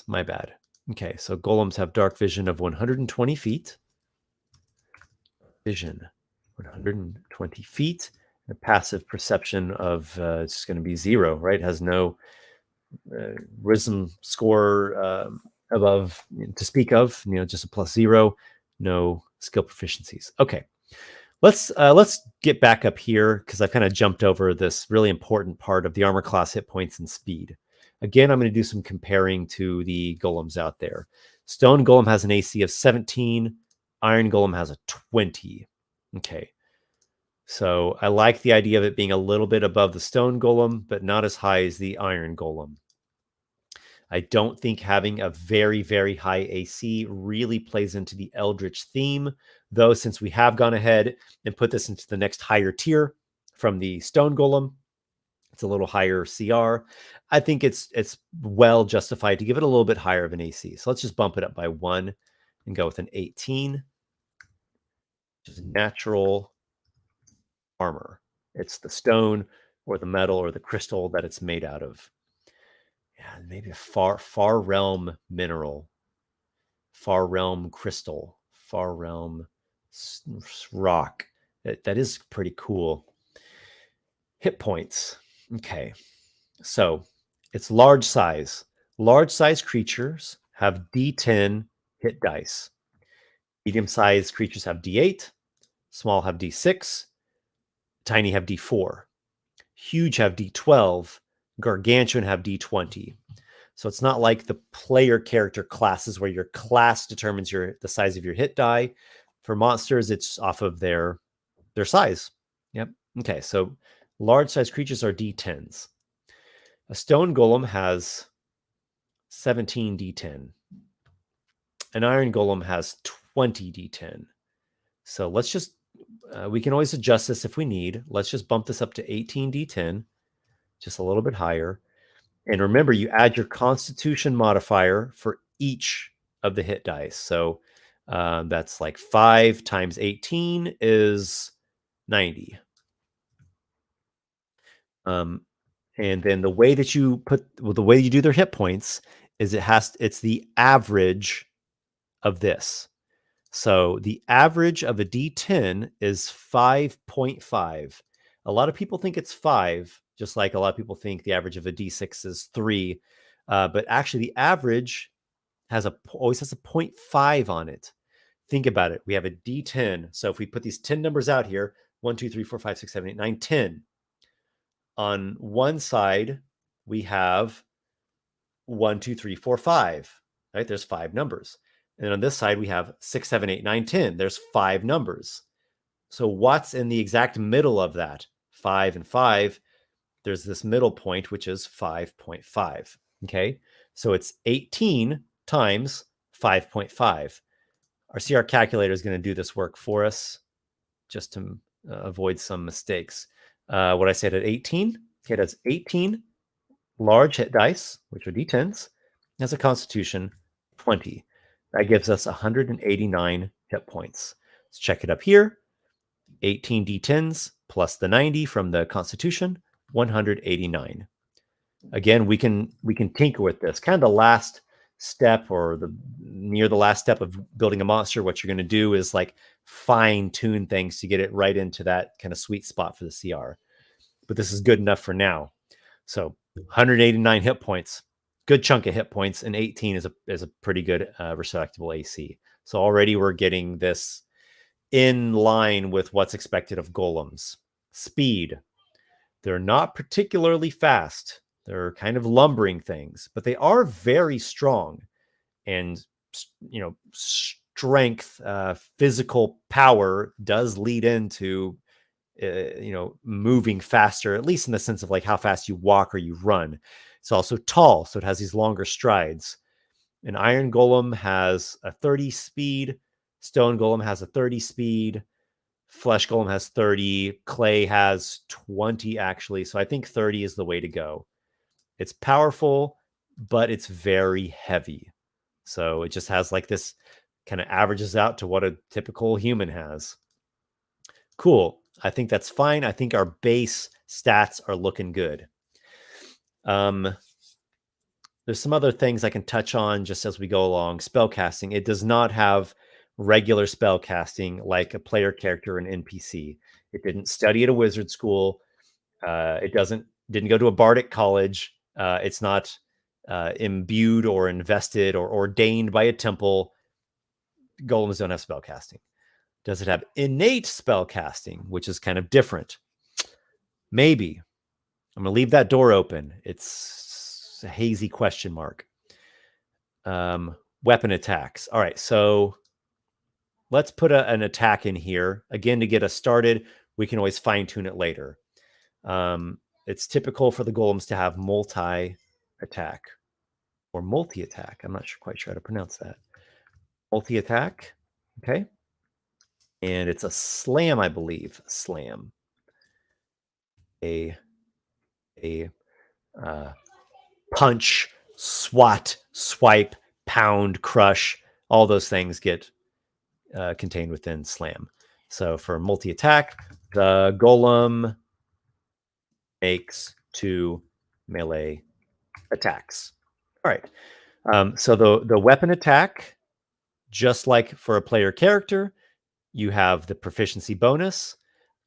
Speaker 1: My bad. Okay, so golems have dark vision of 120 feet. Vision, 120 feet. A passive perception of it's going to be 0, right? It has no wisdom score above to speak of. Just a +0. No skill proficiencies. Okay. Let's get back up here because I've kind of jumped over this really important part of the armor class, hit points, and speed. Again, I'm going to do some comparing to the golems out there. Stone Golem has an AC of 17. Iron Golem has a 20. Okay. So I like the idea of it being a little bit above the Stone Golem, but not as high as the Iron Golem. I don't think having a very, very high AC really plays into the Eldritch theme, though, since we have gone ahead and put this into the next higher tier from the Stone Golem, it's a little higher CR. I think it's well justified to give it a little bit higher of an AC. So let's just bump it up by 1 and go with an 18, which is natural armor. It's the stone or the metal or the crystal that it's made out of. Yeah, maybe a far realm mineral, far realm crystal, far realm rock. That is pretty cool. Hit points. Okay, so it's large size. Large size creatures have D10 hit dice. Medium sized creatures have D8. Small have D6. Tiny have D4. Huge have D12. Gargantuan have D20. So it's not like the player character classes where your class determines the size of your hit die. For monsters, it's off of their size. Yep. Okay, so large size creatures are D10s. A stone golem has 17 D10. An iron golem has 20 D10. So let's just, we can always adjust this if we need. Let's just bump this up to 18 D10, just a little bit higher. And remember, you add your constitution modifier for each of the hit dice. So That's like 5 times 18 is 90. And then the way that you the way you do their hit points is it's the average of this. So the average of a D10 is 5.5. A lot of people think it's 5, just like a lot of people think the average of a D6 is 3. But actually, the average always has a 0.5 on it. Think about it. We have a D10. So if we put these 10 numbers out here, 1, 2, 3, 4, 5, 6, 7, 8, 9, 10. On one side, we have 1, 2, 3, 4, 5. Right? There's 5 numbers. And on this side, we have 6, 7, 8, 9, 10. There's 5 numbers. So what's in the exact middle of that? 5 and 5. There's this middle point, which is 5.5. Okay. So it's 18 times 5.5. Our CR calculator is going to do this work for us just to avoid some mistakes. What I said at 18, okay, that's 18 large hit dice, which are D10s, has a constitution 20. That gives us 189 hit points. Let's check it up here. 18 D10s plus the 90 from the constitution, 189. Again, we can tinker with this. Kind of the last step or near the last step of building a monster, what you're going to do is like fine tune things to get it right into that kind of sweet spot for the CR. But this is good enough for now. So 189 hit points, good chunk of hit points, and 18 is a pretty good respectable AC. So already we're getting this in line with what's expected of golems. Speed. They're not particularly fast. They're kind of lumbering things, but they are very strong. And, strength, physical power does lead into, moving faster, at least in the sense of like how fast you walk or you run. It's also tall, so it has these longer strides. An iron golem has a 30 speed. Stone golem has a 30 speed. Flesh golem has 30. Clay has 20, actually. So I think 30 is the way to go. It's powerful, but it's very heavy. So it just has like this kind of averages out to what a typical human has. Cool. I think that's fine. I think our base stats are looking good. There's some other things I can touch on just as we go along. Spellcasting. It does not have regular spellcasting like a player character or an NPC. It didn't study at a wizard school. It didn't go to a bardic college. It's not imbued or invested or ordained by a temple. Golems don't have spellcasting. Does it have innate spellcasting, which is kind of different? Maybe. I'm going to leave that door open. It's a hazy question mark. Weapon attacks. All right, so let's put an attack in here. Again, to get us started, we can always fine-tune it later. It's typical for the golems to have multi-attack or multi-attack. I'm not quite sure how to pronounce that. Multi-attack, okay? And it's a slam, I believe. Slam. A punch, swat, swipe, pound, crush. All those things get contained within slam. So for multi-attack, the golem makes 2 melee attacks. All right. So the weapon attack, just like for a player character, you have the proficiency bonus.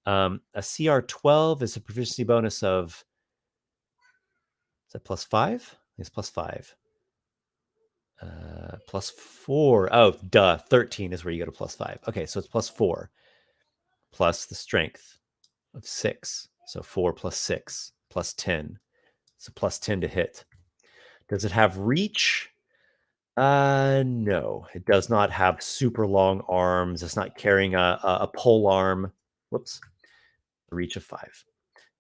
Speaker 1: A CR 12 is a proficiency bonus of, is that +5? It's +5. +4. Oh, duh. 13 is where you go to +5. Okay, so it's +4 plus the strength of 6. So 4 plus 6 plus 10. So +10 to hit. Does it have reach? No, it does not have super long arms. It's not carrying a pole arm. Whoops. Reach of 5.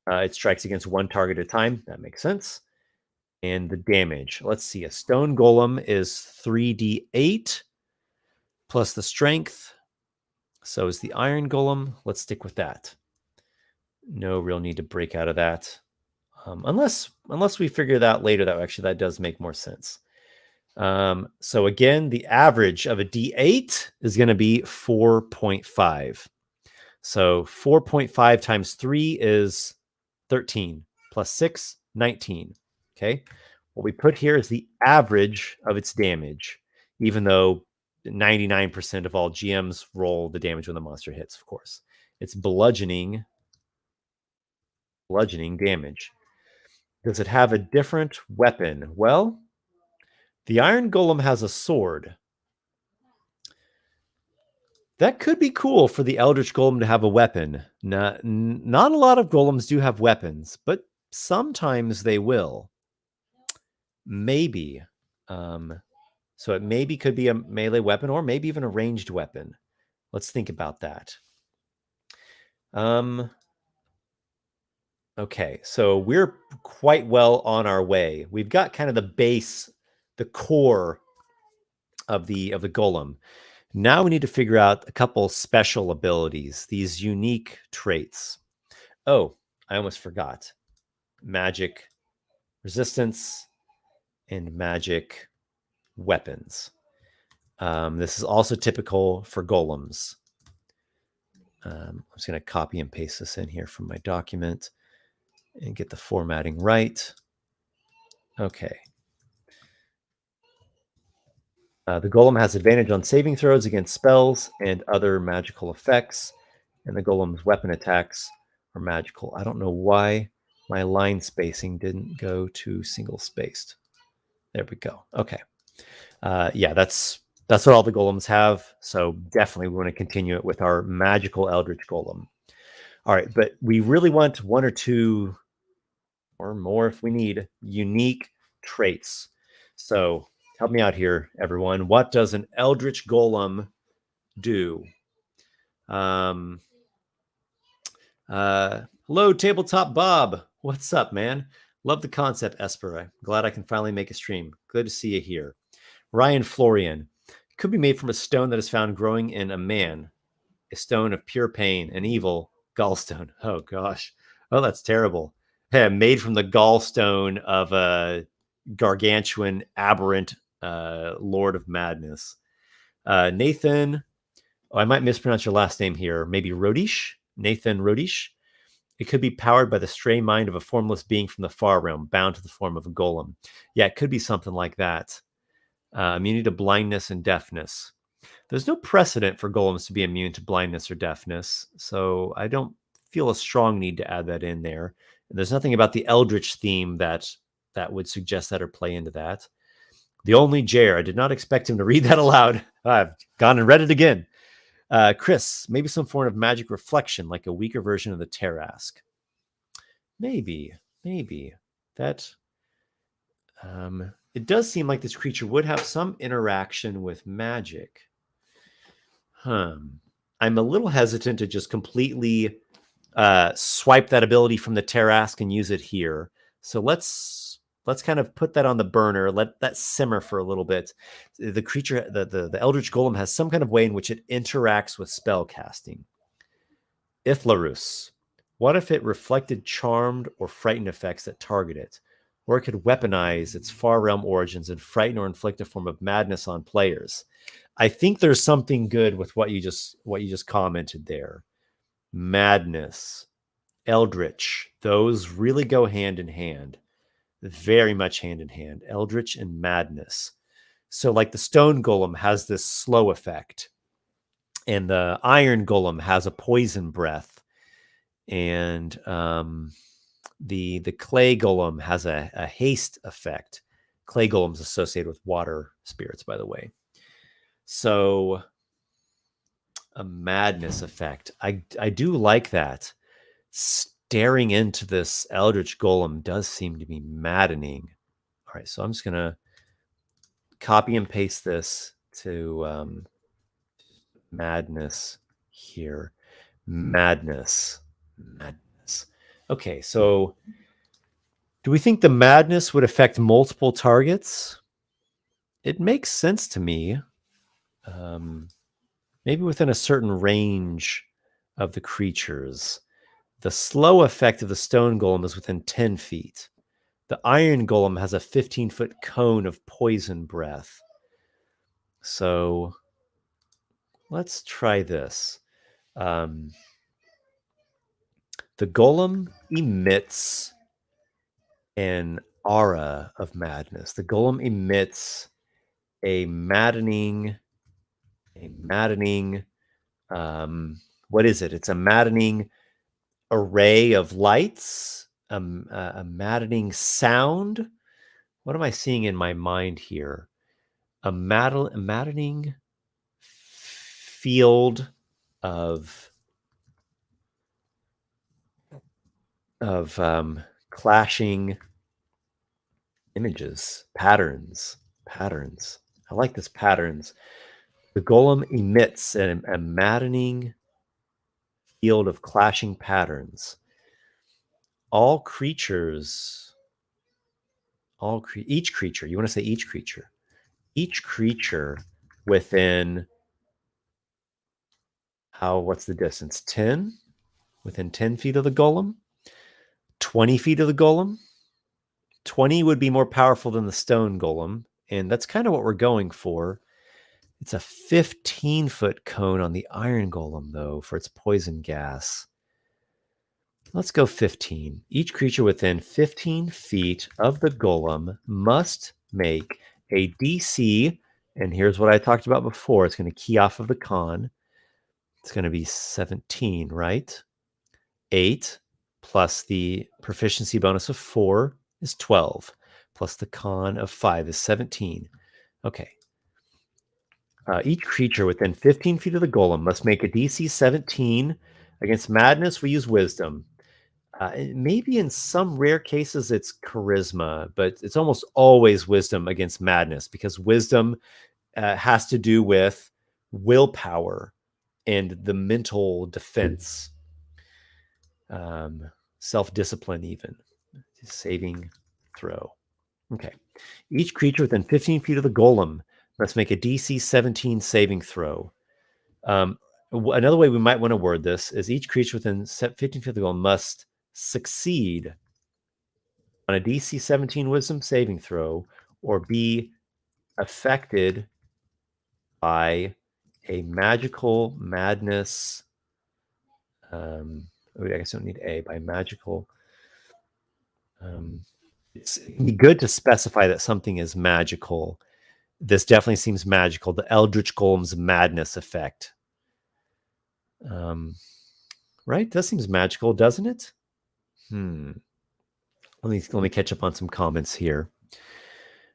Speaker 1: It strikes against one target at a time. That makes sense. And the damage. Let's see. A stone golem is 3d8 plus the strength. So is the iron golem. Let's stick with that. No real need to break out of that. Unless we figure that out later, that does make more sense. So again, the average of a D8 is going to be 4.5. So 4.5 times 3 is 13, plus 6, 19. Okay. What we put here is the average of its damage, even though 99% of all GMs roll the damage when the monster hits, of course. It's bludgeoning damage. Does it have a different weapon? Well, the Iron Golem has a sword. That could be cool for the Eldritch Golem to have a weapon. Not a lot of golems do have weapons, but sometimes they will. Maybe. So it maybe could be a melee weapon or maybe even a ranged weapon. Let's think about that. Okay, so we're quite well on our way. We've got kind of the base, the core of the golem. Now we need to figure out a couple special abilities, these unique traits. Oh, I almost forgot. Magic resistance and magic weapons. This is also typical for golems. I'm just going to copy and paste this in here from my document and get the formatting right. Okay. The golem has advantage on saving throws against spells and other magical effects, and the golem's weapon attacks are magical. I don't know why my line spacing didn't go to single spaced. There we go. Okay. Yeah, that's what all the golems have. So definitely we want to continue it with our magical Eldritch Golem. All right, but we really want one or two or more if we need unique traits. So help me out here, everyone. What does an Eldritch Golem do? Hello, Tabletop Bob. What's up, man? Love the concept, Esper. I'm glad I can finally make a stream. Good to see you here. Ryan Florian. Could be made from a stone that is found growing in a man. A stone of pure pain, an evil gallstone. Oh, gosh. Oh, that's terrible. Yeah, made from the gallstone of a gargantuan, aberrant Lord of Madness. Nathan, I might mispronounce your last name here. Maybe Rodish? Nathan Rodish? It could be powered by the stray mind of a formless being from the far realm, bound to the form of a golem. Yeah, it could be something like that. Immunity to blindness and deafness. There's no precedent for golems to be immune to blindness or deafness, so I don't feel a strong need to add that in there. And there's nothing about the Eldritch theme that would suggest that or play into that. The only Jair, I did not expect him to read that aloud. I've gone and read it again. Chris, maybe some form of magic reflection, like a weaker version of the Tarask. Maybe that. It does seem like this creature would have some interaction with magic. I'm a little hesitant to just completely swipe that ability from the Tarask and use it here. So let's kind of put that on the burner. Let that simmer for a little bit. The creature, the Eldritch Golem, has some kind of way in which it interacts with spell casting. Ithlarus. What if it reflected charmed or frightened effects that target it? Or it could weaponize its far realm origins and frighten or inflict a form of madness on players. I think there's something good with what you just commented there. Madness, Eldritch, those really go hand in hand. Very much hand in hand. Eldritch and madness. So like the Stone Golem has this slow effect, and the Iron Golem has a poison breath, and the Clay Golem has a haste effect. Clay Golem's associated with water spirits, by the way. So a madness effect. I do like that. Staring into this Eldritch Golem does seem to be maddening. All right, so I'm just going to copy and paste this to madness here. Madness. Okay, so do we think the madness would affect multiple targets? It makes sense to me. Maybe within a certain range of the creatures. The slow effect of the Stone Golem is within 10 feet. The Iron Golem has a 15-foot cone of poison breath. So let's try this. The Golem emits an aura of madness. The Golem emits a maddening, what is it? It's a maddening array of lights, a maddening sound. What am I seeing in my mind here? A maddening field of clashing images, patterns. I like this, patterns. The Golem emits a maddening field of clashing patterns. All creatures, each creature, you want to say each creature within what's the distance? 10? Within 10 feet of the Golem? 20 feet of the Golem? 20 would be more powerful than the Stone Golem, and that's kind of what we're going for. It's a 15-foot cone on the Iron Golem, though, for its poison gas. Let's go 15. Each creature within 15 feet of the Golem must make a DC, and here's what I talked about before. It's going to key off of the con. It's going to be 17, right? 8 plus the proficiency bonus of 4 is 12, plus the con of 5 is 17. Okay. Each creature within 15 feet of the Golem must make a DC 17. Against madness, we use wisdom. Maybe in some rare cases it's charisma, but it's almost always wisdom against madness, because wisdom has to do with willpower and the mental defense, self-discipline, even saving throw. Okay. Each creature within 15 feet of the Golem must make a DC 17 saving throw. Another way we might want to word this is each creature within 15 feet of the Golem must succeed on a DC 17 wisdom saving throw or be affected by a magical madness. I guess I don't need A, by magical. It'd be good to specify that something is magical. This definitely seems magical. The Eldritch Golem's madness effect. Right? That seems magical, doesn't it? Let me catch up on some comments here.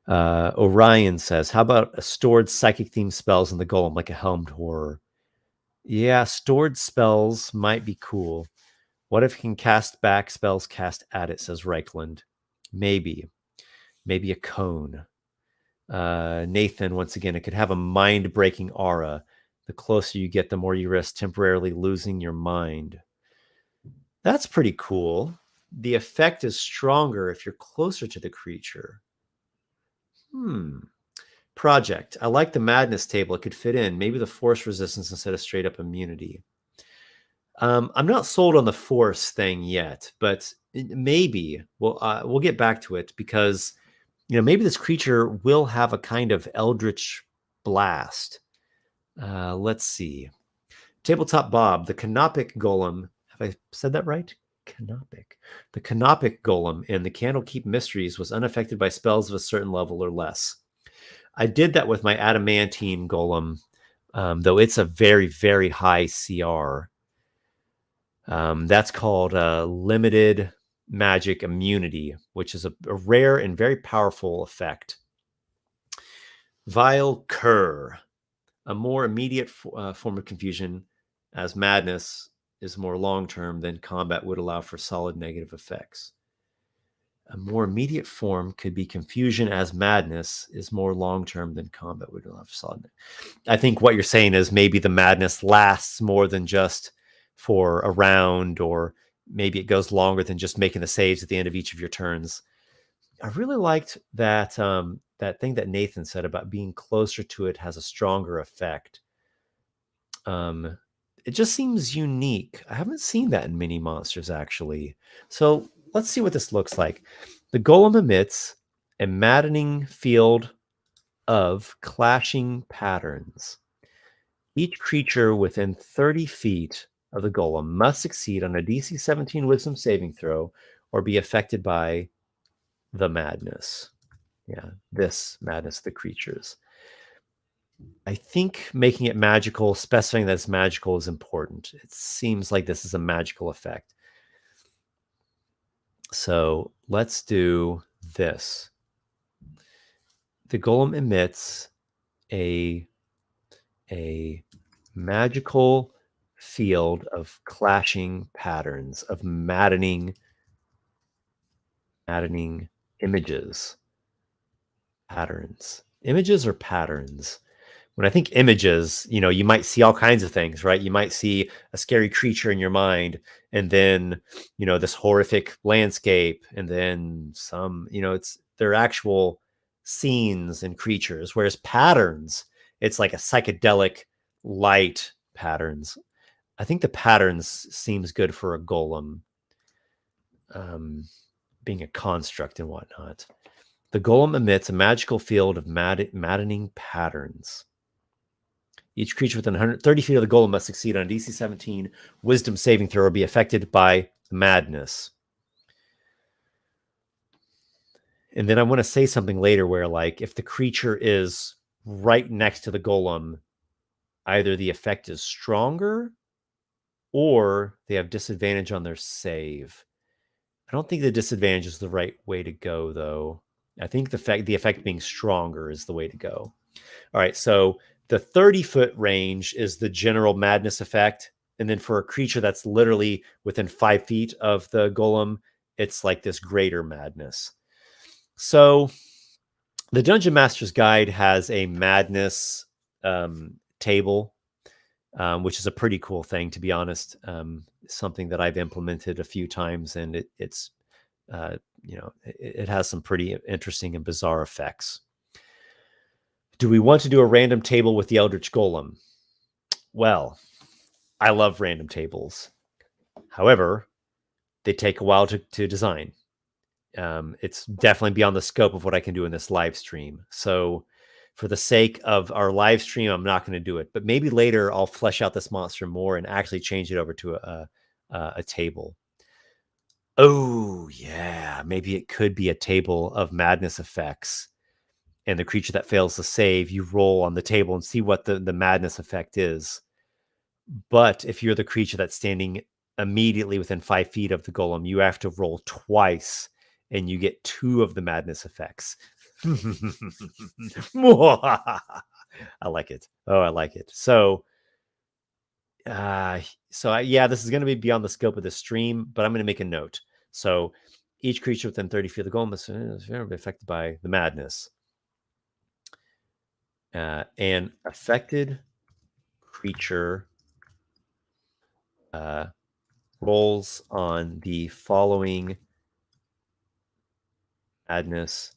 Speaker 1: Orion says, how about a stored psychic themed spells in the Golem, like a helmed horror? Yeah, stored spells might be cool. What if it can cast back spells cast at it, says Reichland. Maybe a cone. Nathan, once again, it could have a mind-breaking aura. The closer you get, the more you risk temporarily losing your mind. That's pretty cool. The effect is stronger if you're closer to the creature. Project. I like the madness table. It could fit in. Maybe the force resistance instead of straight up immunity. I'm not sold on the force thing yet, but maybe we'll get back to it, because maybe this creature will have a kind of eldritch blast. Let's see. Tabletop Bob, the Canopic Golem. Have I said that right? Canopic. The Canopic Golem in the Candlekeep Mysteries was unaffected by spells of a certain level or less. I did that with my Adamantine Golem, though it's a very, very high CR. That's called limited magic immunity, which is a rare and very powerful effect. Vile Cur, a more immediate form of confusion, as madness is more long-term than combat would allow for solid negative effects. A more immediate form could be confusion, as madness is more long-term than combat would allow for solid. I think what you're saying is maybe the madness lasts more than just for a round, or maybe it goes longer than just making the saves at the end of each of your turns. I really liked that that thing that Nathan said about being closer to it has a stronger effect. It just seems unique. I haven't seen that in mini monsters, actually. So let's see what this looks like. The golem emits a maddening field of clashing patterns. Each creature within 30 feet of the golem must succeed on a DC 17 Wisdom saving throw or be affected by the madness. Yeah, this madness, the creatures. I think making it magical, specifying that it's magical is important. It seems like this is a magical effect. So let's do this. The golem emits a magical field of clashing patterns, of maddening images. Images or patterns? When I think images, you might see all kinds of things, right? You might see a scary creature in your mind, and then, this horrific landscape, and then some, they're actual scenes and creatures. Whereas patterns, it's like a psychedelic light patterns. I think the patterns seems good for a golem, being a construct and whatnot. The golem emits a magical field of maddening patterns. Each creature within 130 feet of the golem must succeed on a DC 17 Wisdom saving throw or be affected by madness. And then I want to say something later where, like, if the creature is right next to the golem, either the effect is stronger or they have disadvantage on their save. I don't think the disadvantage is the right way to go, though. I think the effect being stronger is the way to go. All right, so the 30-foot range is the general madness effect. And then for a creature that's literally within 5 feet of the golem, it's like this greater madness. So the Dungeon Master's Guide has a madness table, which is a pretty cool thing, to be honest. Something that I've implemented a few times, and it's it has some pretty interesting and bizarre effects. Do we want to do a random table with the Eldritch Golem? Well, I love random tables. However, they take a while to design. It's definitely beyond the scope of what I can do in this live stream. So for the sake of our live stream, I'm not going to do it. But maybe later I'll flesh out this monster more and actually change it over to a table. Oh, yeah. Maybe it could be a table of madness effects. And the creature that fails to save, you roll on the table and see what the madness effect is. But if you're the creature that's standing immediately within 5 feet of the golem, you have to roll twice and you get 2 of the madness effects. I like it. Oh, I like it. So yeah, this is going to be beyond the scope of the stream, but I'm going to make a note. So each creature within 30 feet of the golem is very affected by the madness. An affected creature rolls on the following madness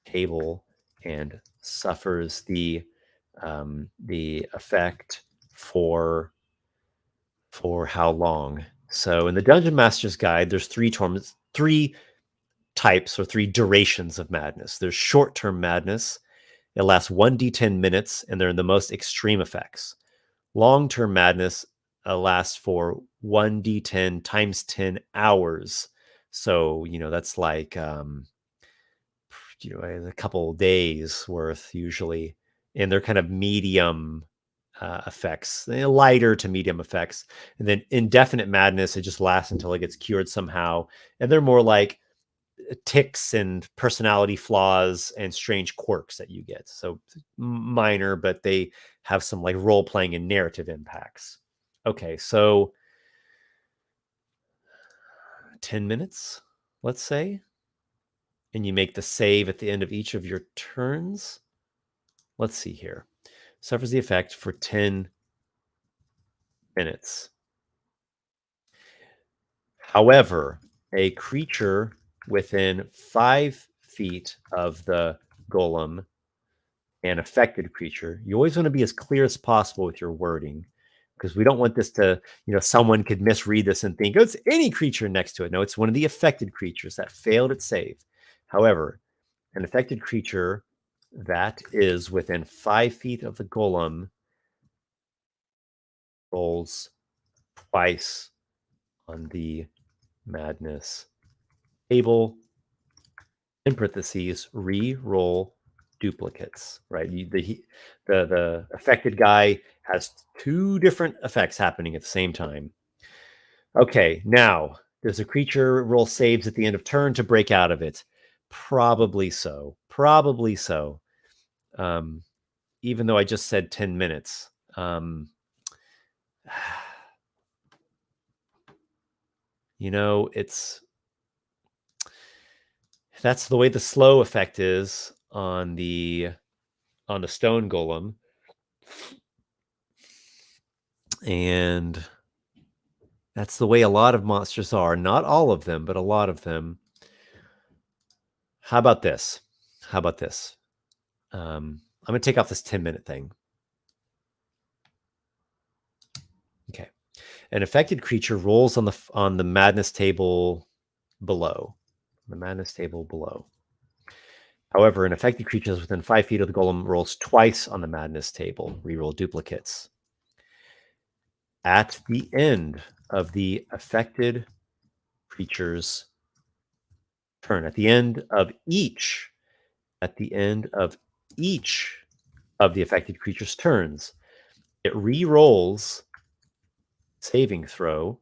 Speaker 1: table and suffers the effect for how long. So in the Dungeon Master's Guide, there's 3 types or 3 durations of madness. There's short-term madness. It lasts 1d10 minutes, and they're in the most extreme effects. Long-term madness lasts for 1d10 times 10 hours. So, that's like, a couple days worth usually. And they're kind of medium effects, lighter to medium effects. And then indefinite madness, it just lasts until it gets cured somehow. And they're more like tics and personality flaws and strange quirks that you get. So minor, but they have some like role playing and narrative impacts. Okay, so 10 minutes, let's say, and you make the save at the end of each of your turns. Let's see here. Suffers the effect for 10 minutes. However, a creature within 5 feet of the golem, an affected creature, you always want to be as clear as possible with your wording. because we don't want this to, someone could misread this and think, oh, it's any creature next to it. No, it's one of the affected creatures that failed its save. However, an affected creature that is within 5 feet of the golem rolls twice on the madness table. In parentheses, re-roll duplicates, right? The affected guy has 2 different effects happening at the same time. Okay, now, does a creature roll saves at the end of turn to break out of it? Probably so. Probably so. Even though I just said 10 minutes. That's the way the slow effect is on the stone golem. And that's the way a lot of monsters are. Not all of them, but a lot of them. How about this? I'm going to take off this 10-minute thing. Okay. An affected creature rolls on the madness table below. However, an affected creature is within 5 feet of the golem rolls twice on the madness table. Reroll duplicates. At the end of the affected creature's turn, at the end of each of the affected creature's turns, it re-rolls saving throw,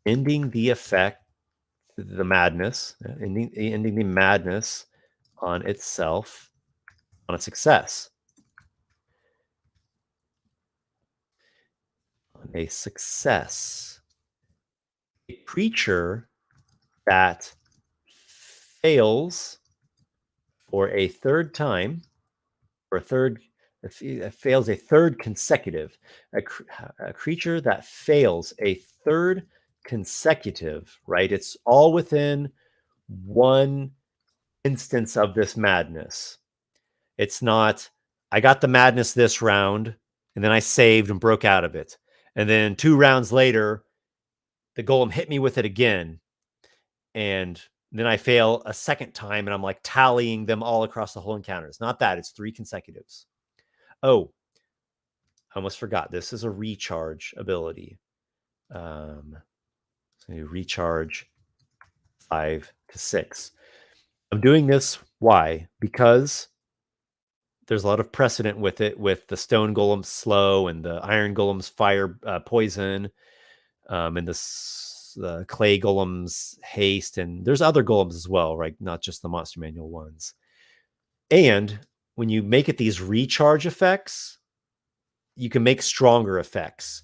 Speaker 1: ending the effect, the madness, ending the madness on itself on a success. On a success. A creature that fails for a third time, fails a third consecutive, a creature that fails a third consecutive, right? It's all within one instance of this madness. It's not, I got the madness this round, and then I saved and broke out of it. And then 2 rounds later, the golem hit me with it again. And then I fail a second time, and I'm like tallying them all across the whole encounter. It's not that. It's 3 consecutives. Oh, I almost forgot. This is a recharge ability. So you recharge 5 to 6. I'm doing this. Why? Because there's a lot of precedent with it, with the stone golem's slow and the iron golem's fire poison, and the clay golem's haste, and there's other golems as well, right? Not just the monster manual ones. And when you make it these recharge effects, you can make stronger effects.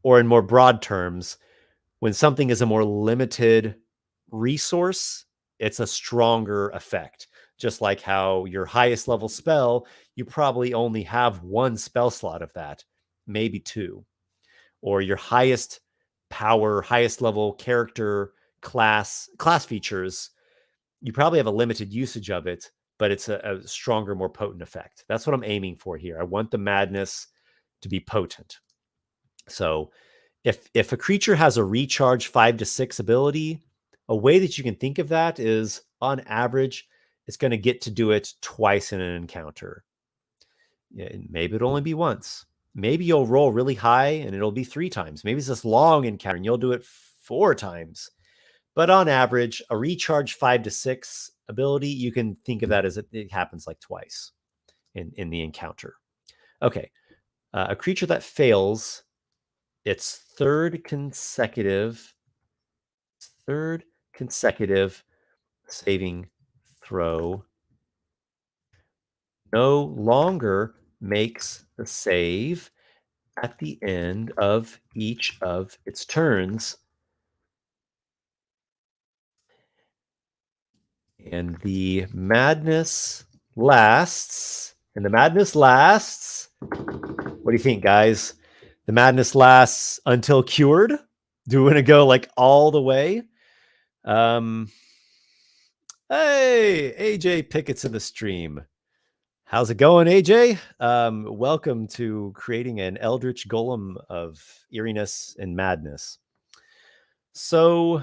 Speaker 1: Or in more broad terms, when something is a more limited resource, it's a stronger effect. Just like how your highest level spell, you probably only have 1 spell slot of that, maybe 2. Or your highest power, highest level character class features, you probably have a limited usage of it, but it's a stronger, more potent effect. That's what I'm aiming for here. I want the madness to be potent. So if a creature has a recharge 5 to 6 ability, a way that you can think of that is, on average, it's going to get to do it twice in an encounter. Maybe it'll only be once. Maybe you'll roll really high and it'll be 3 times. Maybe it's this long encounter and you'll do it 4 times. But on average, a recharge 5 to 6 ability, you can think of that as it happens like twice in the encounter. Okay. A creature that fails its third consecutive saving throw no longer makes the save at the end of each of its turns. And the madness lasts. What do you think, guys? The madness lasts until cured? Do we want to go like all the way? Hey, AJ Pickett's in the stream. How's it going, AJ? Welcome to creating an Eldritch Golem of eeriness and madness. So,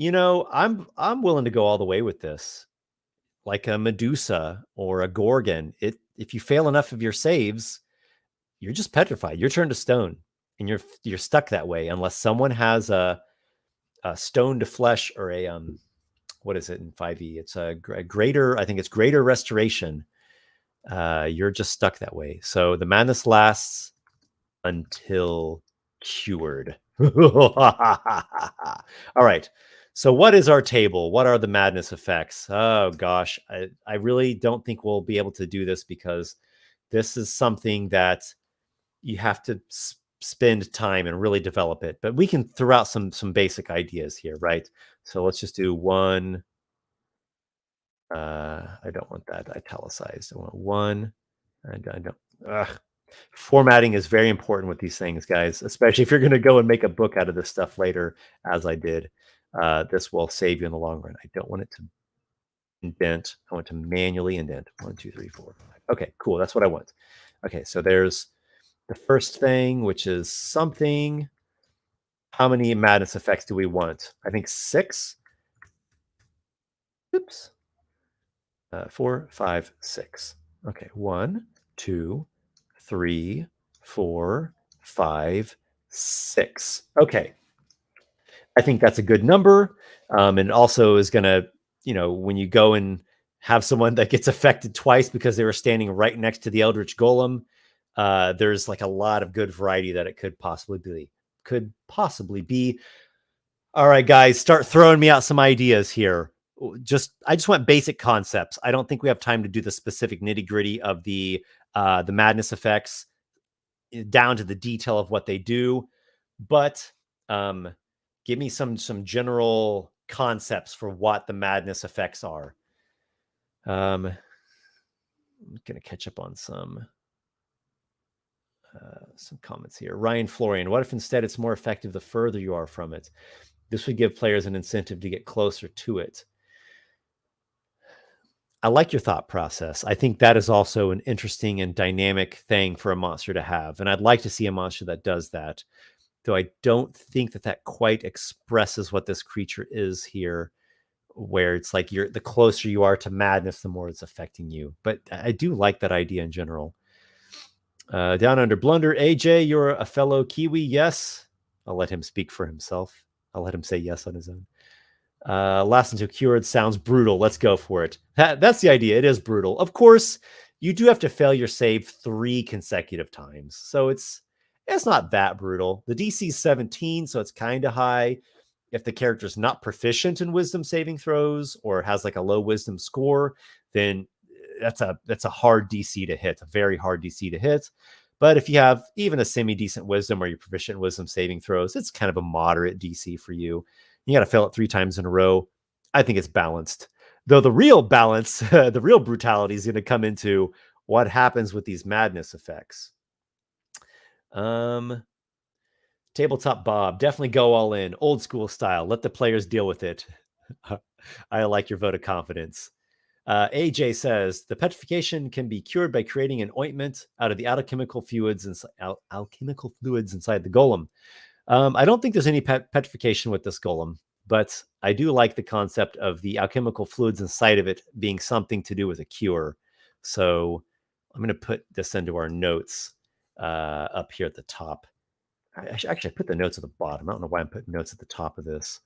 Speaker 1: I'm willing to go all the way with this, like a Medusa or a Gorgon. If you fail enough of your saves, you're just petrified. You're turned to stone, and you're stuck that way unless someone has a stone to flesh or a what is it in 5e? It's a greater. I think it's greater restoration. You're just stuck that way. So the madness lasts until cured. All right. So what is our table? What are the madness effects? Oh gosh, I really don't think we'll be able to do this because this is something that you have to spend time and really develop it. But we can throw out some basic ideas here, right? So let's just do one. I don't want that italicized. I want one. I don't. Ugh. Formatting is very important with these things, guys, especially if you're going to go and make a book out of this stuff later, as I did. This will save you in the long run. I don't want it to indent. I want to manually indent. 1, 2, 3, 4, 5. Okay, cool. That's what I want. Okay, so there's the first thing, which is something. How many madness effects do we want? I think 6. Oops. 4, 5, 6. Okay, 1, 2, 3, 4, 5, 6. Okay. I think that's a good number. And also is going to, when you go and have someone that gets affected twice because they were standing right next to the Eldritch Golem, there's like a lot of good variety that it could possibly be. All right, guys, start throwing me out some ideas here. I just want basic concepts. I don't think we have time to do the specific nitty-gritty of the madness effects down to the detail of what they do, but give me some general concepts for what the madness effects are. I'm gonna catch up on some comments here. Ryan Florian, what if instead it's more effective the further you are from it? This would give players an incentive to get closer to it. I like your thought process. I think that is also an interesting and dynamic thing for a monster to have. And I'd like to see a monster that does that, though I don't think that quite expresses what this creature is here, where it's like the closer you are to madness, the more it's affecting you. But I do like that idea in general. Down under Blunder, AJ, you're a fellow Kiwi. Yes. I'll let him speak for himself. I'll let him say yes on his own. Last until cured sounds brutal. Let's go for it. That's the idea. It is brutal. Of course, you do have to fail your save 3 consecutive times. So it's not that brutal. The DC is 17, so it's kind of high. If the character's not proficient in wisdom saving throws or has like a low wisdom score, then that's a hard DC to hit, a very hard DC to hit. But if you have even a semi-decent wisdom or you're proficient in wisdom saving throws, it's kind of a moderate DC for you. You got to fail it 3 times in a row. I think it's balanced. Though the real balance, the real brutality is going to come into what happens with these madness effects. Tabletop Bob, definitely go all in. Old school style. Let the players deal with it. I like your vote of confidence. AJ says the petrification can be cured by creating an ointment out of the alchemical fluids inside the golem. I don't think there's any petrification with this golem, but I do like the concept of the alchemical fluids inside of it being something to do with a cure. So I'm going to put this into our notes up here at the top. I put the notes at the bottom. I don't know why I'm putting notes at the top of this.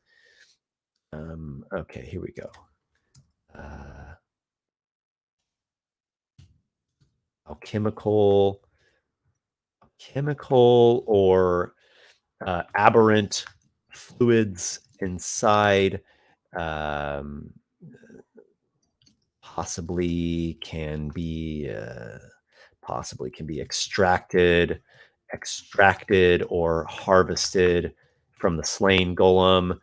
Speaker 1: Okay, here we go. Alchemical or aberrant fluids inside possibly can be extracted or harvested from the slain golem,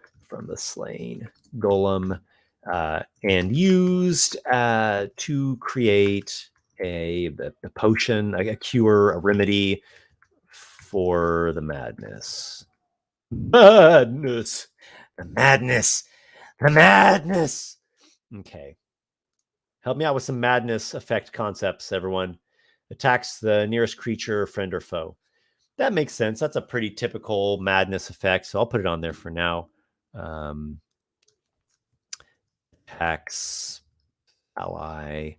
Speaker 1: and used to create a potion, a cure, a remedy for the madness. The madness. Okay. Help me out with some madness effect concepts, everyone. Attacks the nearest creature, friend, or foe. That makes sense. That's a pretty typical madness effect, so I'll put it on there for now. Attacks ally.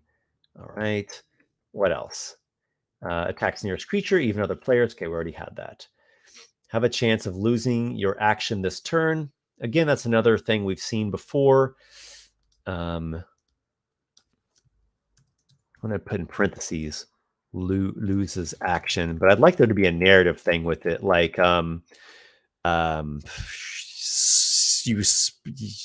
Speaker 1: All right. What else? Attacks nearest creature, even other players. Okay, we already had that. Have a chance of losing your action this turn. Again, that's another thing we've seen before. I'm going to put in parentheses loses action, but I'd like there to be a narrative thing with it, like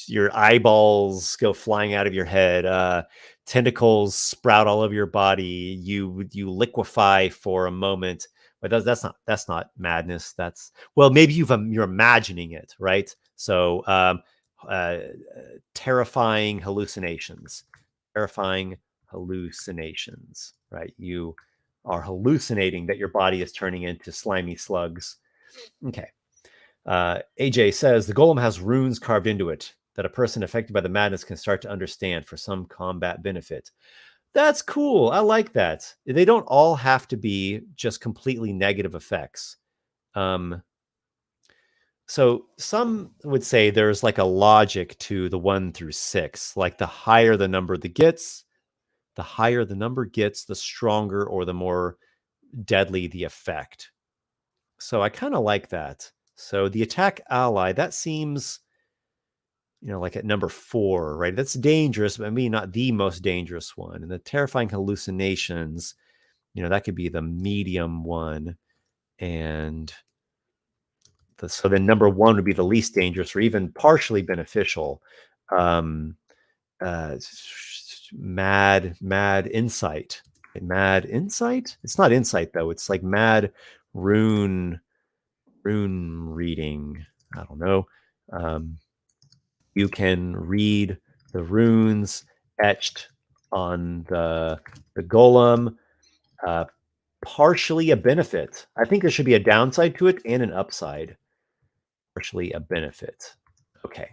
Speaker 1: your eyeballs go flying out of your head, tentacles sprout all over your body, you liquefy for a moment. But that's not madness. That's, well, maybe you're imagining it, right? So terrifying hallucinations, right? You are hallucinating that your body is turning into slimy slugs. Okay. AJ says the golem has runes carved into it that a person affected by the madness can start to understand for some combat benefit. That's cool. I like that. They don't all have to be just completely negative effects. So some would say there's like a logic to the 1 through 6. Like the higher the number gets, the stronger or the more deadly the effect. So I kind of like that. So the attack ally, that seems, like at number 4, right? That's dangerous, but maybe not the most dangerous one. And the terrifying hallucinations, that could be the medium one. And so then number 1 would be the least dangerous or even partially beneficial. Mad insight. Mad insight? It's not insight though. It's like mad rune reading. I don't know. You can read the runes etched on the golem. Partially a benefit. I think there should be a downside to it and an upside. Partially a benefit. Okay.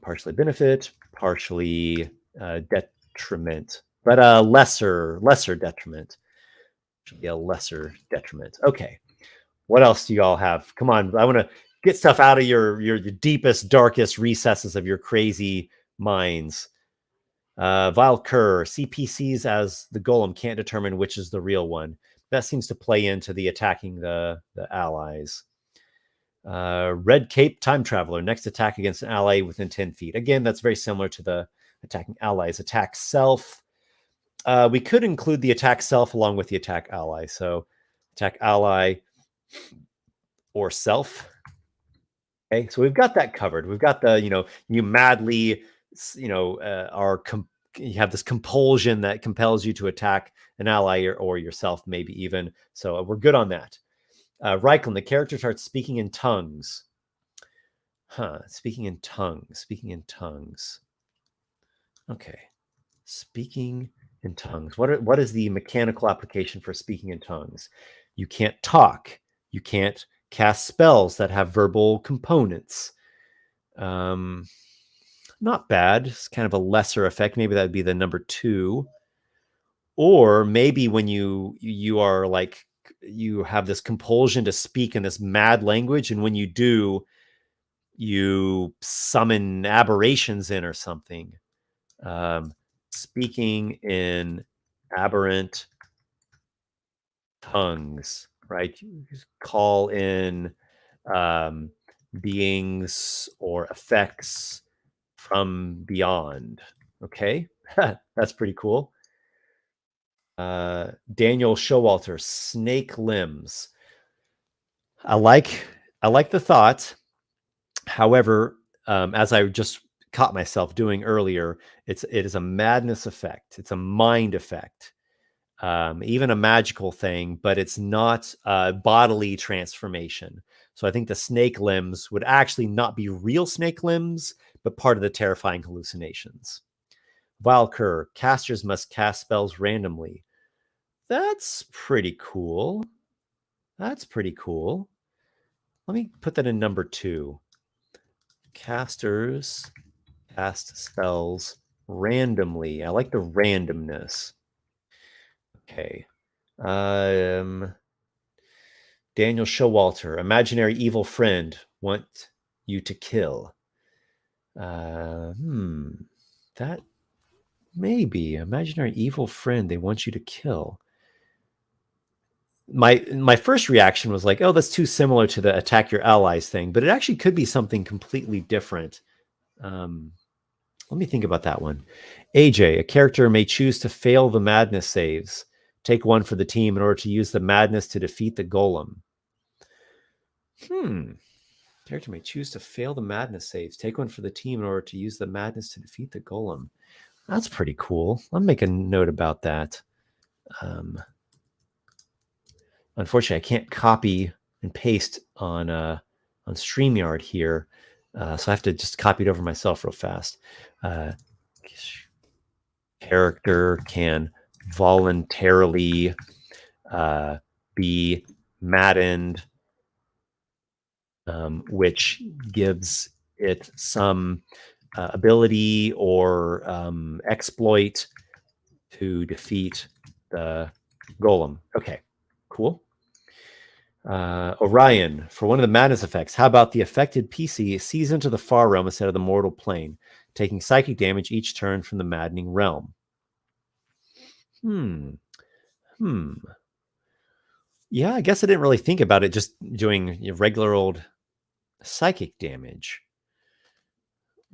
Speaker 1: Partially benefit, partially detriment, but a lesser detriment. Should be a lesser detriment. Okay. What else do you all have? Come on, I want to get stuff out of your deepest, darkest recesses of your crazy minds. Vile Cur, CPCs as the golem can't determine which is the real one. That seems to play into the attacking the allies. Red Cape Time Traveler, next attack against an ally within 10 feet. Again, that's very similar to the attacking allies. Attack self. We could include the attack self along with the attack ally. So attack ally or self. Okay, so we've got that covered. We've got the, you madly, you have this compulsion that compels you to attack an ally or yourself, maybe even. So we're good on that. Reichland, the character starts speaking in tongues. Speaking in tongues. Okay. Speaking in tongues. What is the mechanical application for speaking in tongues? You can't talk. You can't cast spells that have verbal components. Not bad. It's kind of a lesser effect. Maybe that'd be the number 2. Or maybe when you are like, you have this compulsion to speak in this mad language, and when you do, you summon aberrations in or something. Speaking in aberrant tongues, right? You call in beings or effects from beyond. Okay, that's pretty cool. Daniel Showalter, snake limbs. I like the thought. However, as I just caught myself doing earlier, it is a madness effect. It's a mind effect, even a magical thing, but it's not a bodily transformation. So I think the snake limbs would actually not be real snake limbs, but part of the terrifying hallucinations. Valkyr, casters must cast spells randomly. That's pretty cool. Let me put that in number 2. Casters cast spells randomly. I like the randomness. Okay. Daniel Showalter, imaginary evil friend, want you to kill. That maybe imaginary evil friend they want you to kill. My first reaction was like, oh, that's too similar to the attack your allies thing, but it actually could be something completely different. Let me think about that one. AJ, a character may choose to fail the madness saves. Take one for the team in order to use the madness to defeat the golem. Character may choose to fail the madness saves. Take one for the team in order to use the madness to defeat the golem. That's pretty cool. I'll make a note about that. Unfortunately, I can't copy and paste on StreamYard here, so I have to just copy it over myself real fast. Character can voluntarily be maddened, which gives it some ability or exploit to defeat the golem. Okay, cool. Orion, for one of the madness effects, how about the affected PC sees into the far realm instead of the mortal plane, taking psychic damage each turn from the maddening realm? Yeah, I guess I didn't really think about it, just doing regular old psychic damage.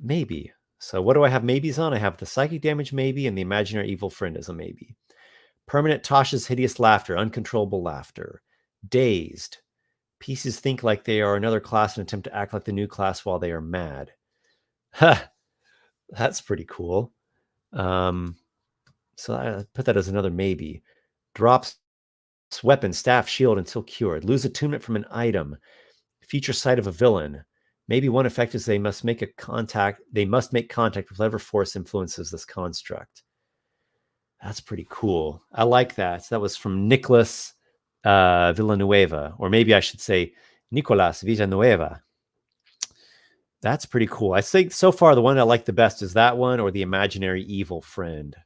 Speaker 1: Maybe. So what do I have maybes on? I have the psychic damage maybe, and the imaginary evil friend is a maybe. Permanent Tasha's hideous laughter, uncontrollable laughter. Dazed. Pieces think like they are another class and attempt to act like the new class while they are mad. Ha! That's pretty cool. So I put that as another maybe. Drops weapon, staff, shield until cured. Lose attunement from an item. Future sight of a villain. Maybe one effect is they must make contact with whatever force influences this construct. That's pretty cool. I like that. That was from Nicholas Villanueva, or maybe I should say Nicolas Villanueva. That's pretty cool. I think so far the one I like the best is that one or the imaginary evil friend.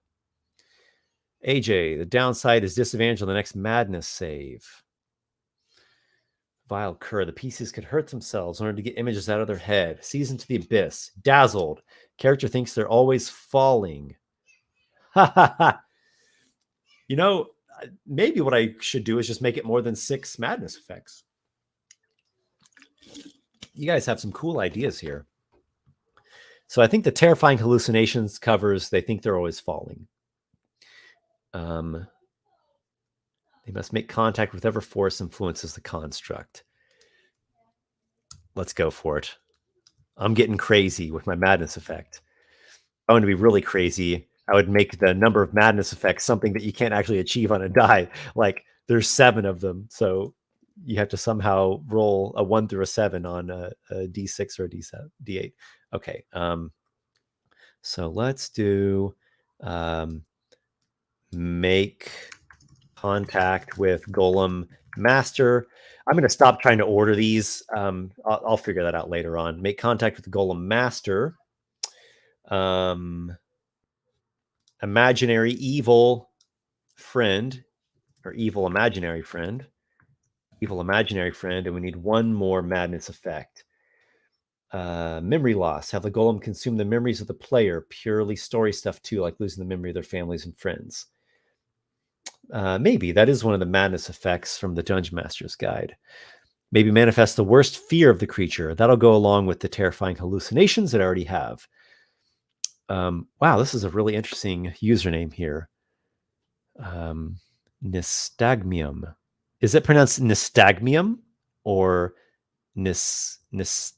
Speaker 1: AJ, the downside is disadvantage on the next madness save. Vile cur, the pieces could hurt themselves in order to get images out of their head. Sees into the abyss. Dazzled. Character thinks they're always falling. Ha ha ha. You know, maybe what I should do is just make it more than 6 madness effects. You guys have some cool ideas here. So I think the terrifying hallucinations covers they think they're always falling. They must make contact with whatever force influences the construct. Let's go for it. I'm getting crazy with my madness effect. I want to be really crazy. I would make the number of madness effects something that you can't actually achieve on a die. Like there's 7 of them. So you have to somehow roll a 1 through a 7 on a D6 or a D7, D8. Okay. So let's do make contact with Golem Master. I'm going to stop trying to order these. I'll figure that out later on. Make contact with the Golem Master. Imaginary evil friend, or evil imaginary friend. Evil imaginary friend, and we need one more madness effect. Memory loss. Have the golem consume the memories of the player. Purely story stuff too, like losing the memory of their families and friends. Maybe that is one of the madness effects from the Dungeon Master's Guide. Maybe manifest the worst fear of the creature. That'll go along with the terrifying hallucinations that I already have. Wow, this is a really interesting username here. Nystagmium. Is it pronounced nystagmium or nystagmium?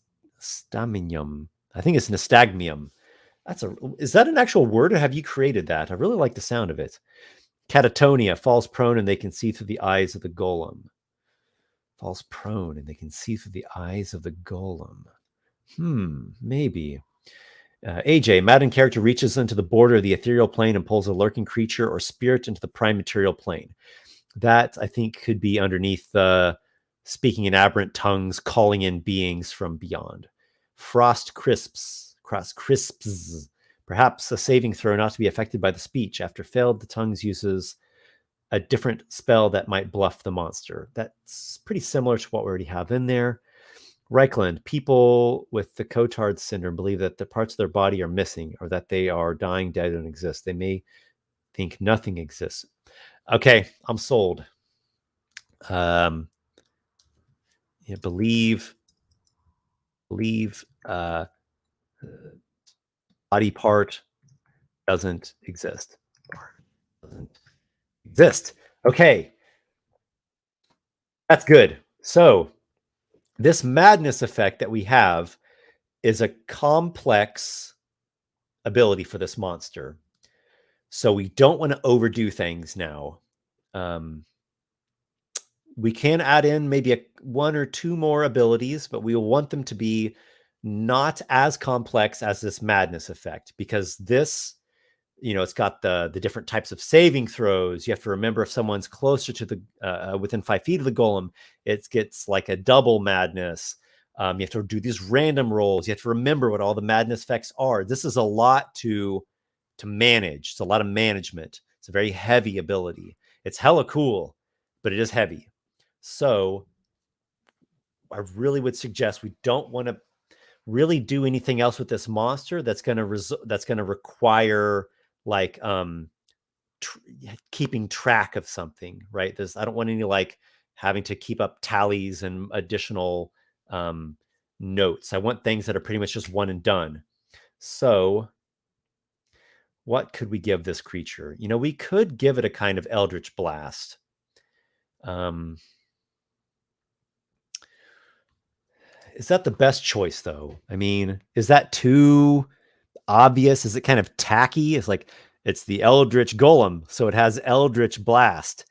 Speaker 1: I think it's nystagmium. Is that an actual word, or have you created that? I really like the sound of it. Catatonia, falls prone and they can see through the eyes of the golem. Falls prone and they can see through the eyes of the golem. Maybe. AJ, Madden character reaches into the border of the ethereal plane and pulls a lurking creature or spirit into the prime material plane. That, I think, could be underneath the speaking in aberrant tongues, calling in beings from beyond. Frost crisps. Perhaps a saving throw not to be affected by the speech. After failed, the tongues uses a different spell that might bluff the monster. That's pretty similar to what we already have in there. Reichland, people with the Cotard syndrome believe that the parts of their body are missing or that they are dying, dead, and exist. They may think nothing exists. Okay, I'm sold. Believe body part doesn't exist. Doesn't exist. Okay, that's good. So this madness effect that we have is a complex ability for this monster. So we don't want to overdo things now. We can add in maybe one or two more abilities, but we will want them to be not as complex as this madness effect, because this, it's got the different types of saving throws. You have to remember if someone's closer to the within 5 feet of the golem, it gets like a double madness. You have to do these random rolls. You have to remember what all the madness effects are. This is a lot to manage. It's a lot of management. It's a very heavy ability. It's hella cool, but it is heavy. So I really would suggest we don't want to really do anything else with this monster that's going to require like keeping track of something, right? I don't want any like having to keep up tallies and additional notes. I want things that are pretty much just one and done. So what could we give this creature? We could give it a kind of Eldritch Blast. Is that the best choice, though? I mean, is that too obvious? Is it kind of tacky? It's the Eldritch Golem, so it has Eldritch Blast.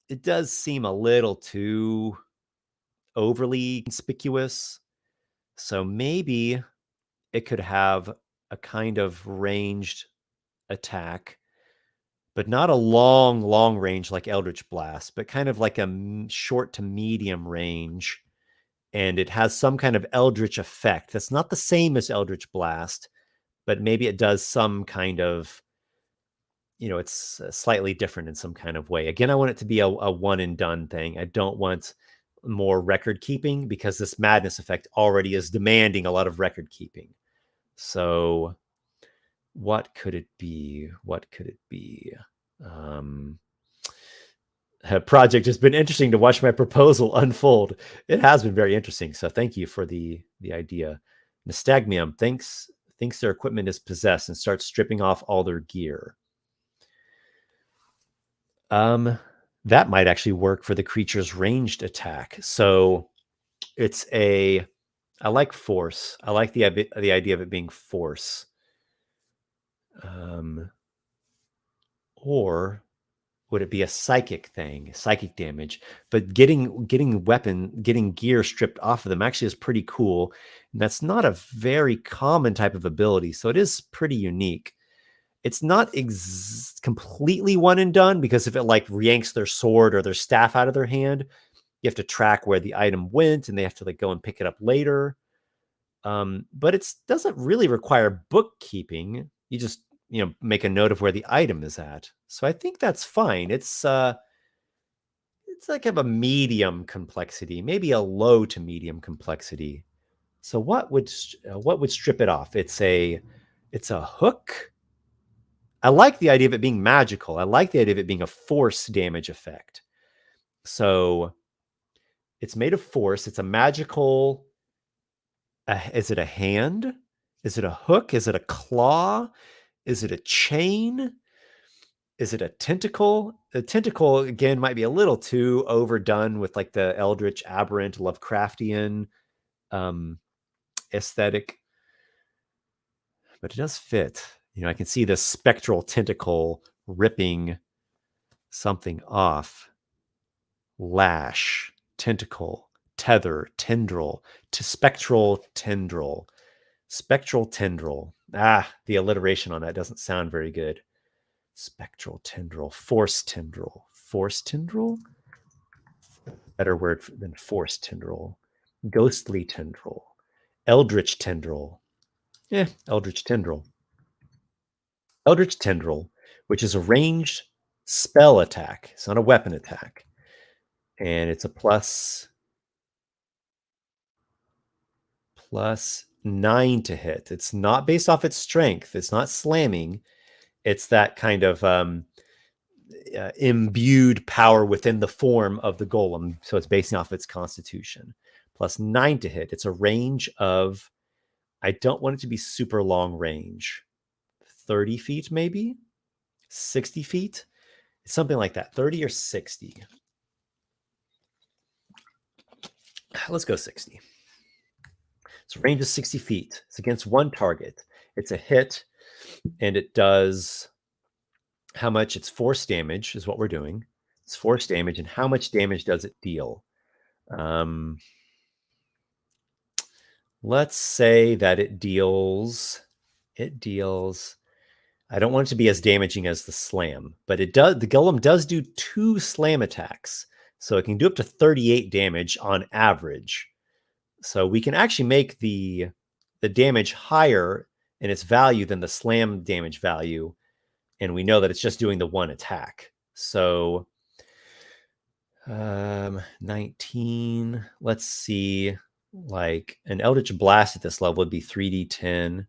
Speaker 1: It does seem a little too overly conspicuous. So maybe it could have a kind of ranged attack, but not a long range like Eldritch Blast, but kind of like a short to medium range. And it has some kind of Eldritch effect that's not the same as Eldritch Blast, but maybe it does some kind of, it's slightly different in some kind of way. Again, I want it to be a one and done thing. I don't want more record keeping, because this madness effect already is demanding a lot of record keeping. So what could it be? Project, has been interesting to watch my proposal unfold. It has been very interesting. So thank you for the idea. Nystagmium thinks their equipment is possessed and starts stripping off all their gear. That might actually work for the creature's ranged attack. So I like force. I like the idea of it being force. Or would it be a psychic thing, psychic damage? But getting gear stripped off of them actually is pretty cool. And that's not a very common type of ability. So it is pretty unique. It's not completely one and done, because if it like yanks their sword or their staff out of their hand, you have to track where the item went and they have to like go and pick it up later. But it doesn't really require bookkeeping. You just, make a note of where the item is at. So I think that's fine. It's like of a medium complexity, maybe a low to medium complexity. So what would strip it off? It's a hook. I like the idea of it being magical. I like the idea of it being a force damage effect. So it's made of force. It's a magical. Is it a hand? Is it a hook? Is it a claw? Is it a chain? Is it a tentacle? The tentacle, again, might be a little too overdone with like the Eldritch, Aberrant, Lovecraftian aesthetic. But it does fit. I can see the spectral tentacle ripping something off. Lash, tentacle, tether, tendril, to spectral tendril. Spectral tendril. The alliteration on that doesn't sound very good. Spectral tendril, force tendril. Force tendril? Better word than force tendril. Ghostly tendril. Eldritch tendril. Eldritch tendril. Eldritch Tendril, which is a ranged spell attack. It's not a weapon attack. And it's a plus 9 to hit. It's not based off its strength. It's not slamming. It's that kind of imbued power within the form of the golem. So it's basing off its constitution. Plus 9 to hit. It's a range of, I don't want it to be super long range. 30 feet, maybe 60 feet, something like that. 30 or 60. Let's go 60. So range is 60 feet. It's against one target. It's a hit, and it does how much? It's force damage is what we're doing. It's force damage, and how much damage does it deal? Let's say that it deals. I don't want it to be as damaging as the slam, but it does. The golem does do 2 slam attacks, so it can do up to 38 damage on average. So we can actually make the damage higher in its value than the slam damage value, and we know that it's just doing the 1 attack. So 19. Let's see. Like an Eldritch Blast at this level would be 3d10.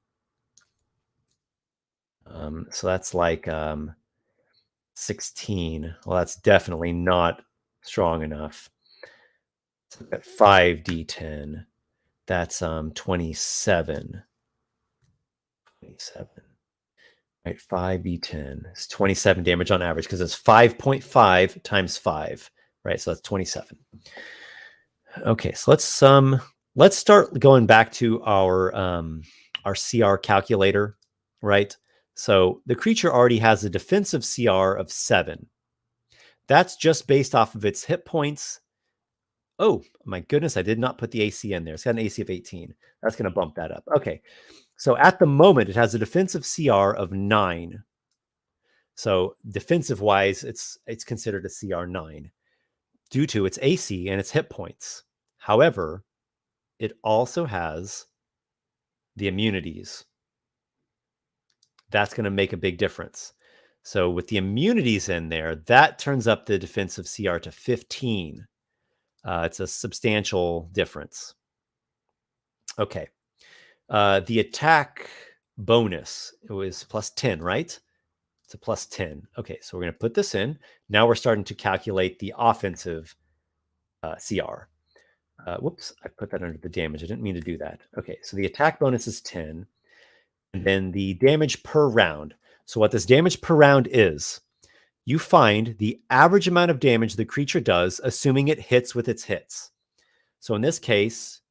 Speaker 1: So that's like 16. Well, that's definitely not strong enough. So at 5d10, that's 27. 27. Right, 5d10. It's 27 damage on average because it's 5.5 times 5. Right, so that's 27. Okay, so let's start going back to our CR calculator, right? So the creature already has a defensive CR of 7. That's just based off of its hit points. Oh my goodness, I did not put the AC in there. It's got an AC of 18. That's going to bump that up. Okay, so at the moment, it has a defensive CR of 9. So defensive-wise, it's considered a CR 9 due to its AC and its hit points. However, it also has the immunities. That's going to make a big difference. So with the immunities in there, that turns up the defensive CR to 15. It's a substantial difference. Okay. The attack bonus, it was plus 10, right? It's a plus 10. Okay, so we're going to put this in. Now we're starting to calculate the offensive CR. Whoops, I put that under the damage. I didn't mean to do that. Okay, so the attack bonus is 10. And then the damage per round. So what this damage per round is, you find the average amount of damage the creature does, assuming it hits with its hits. So in this case,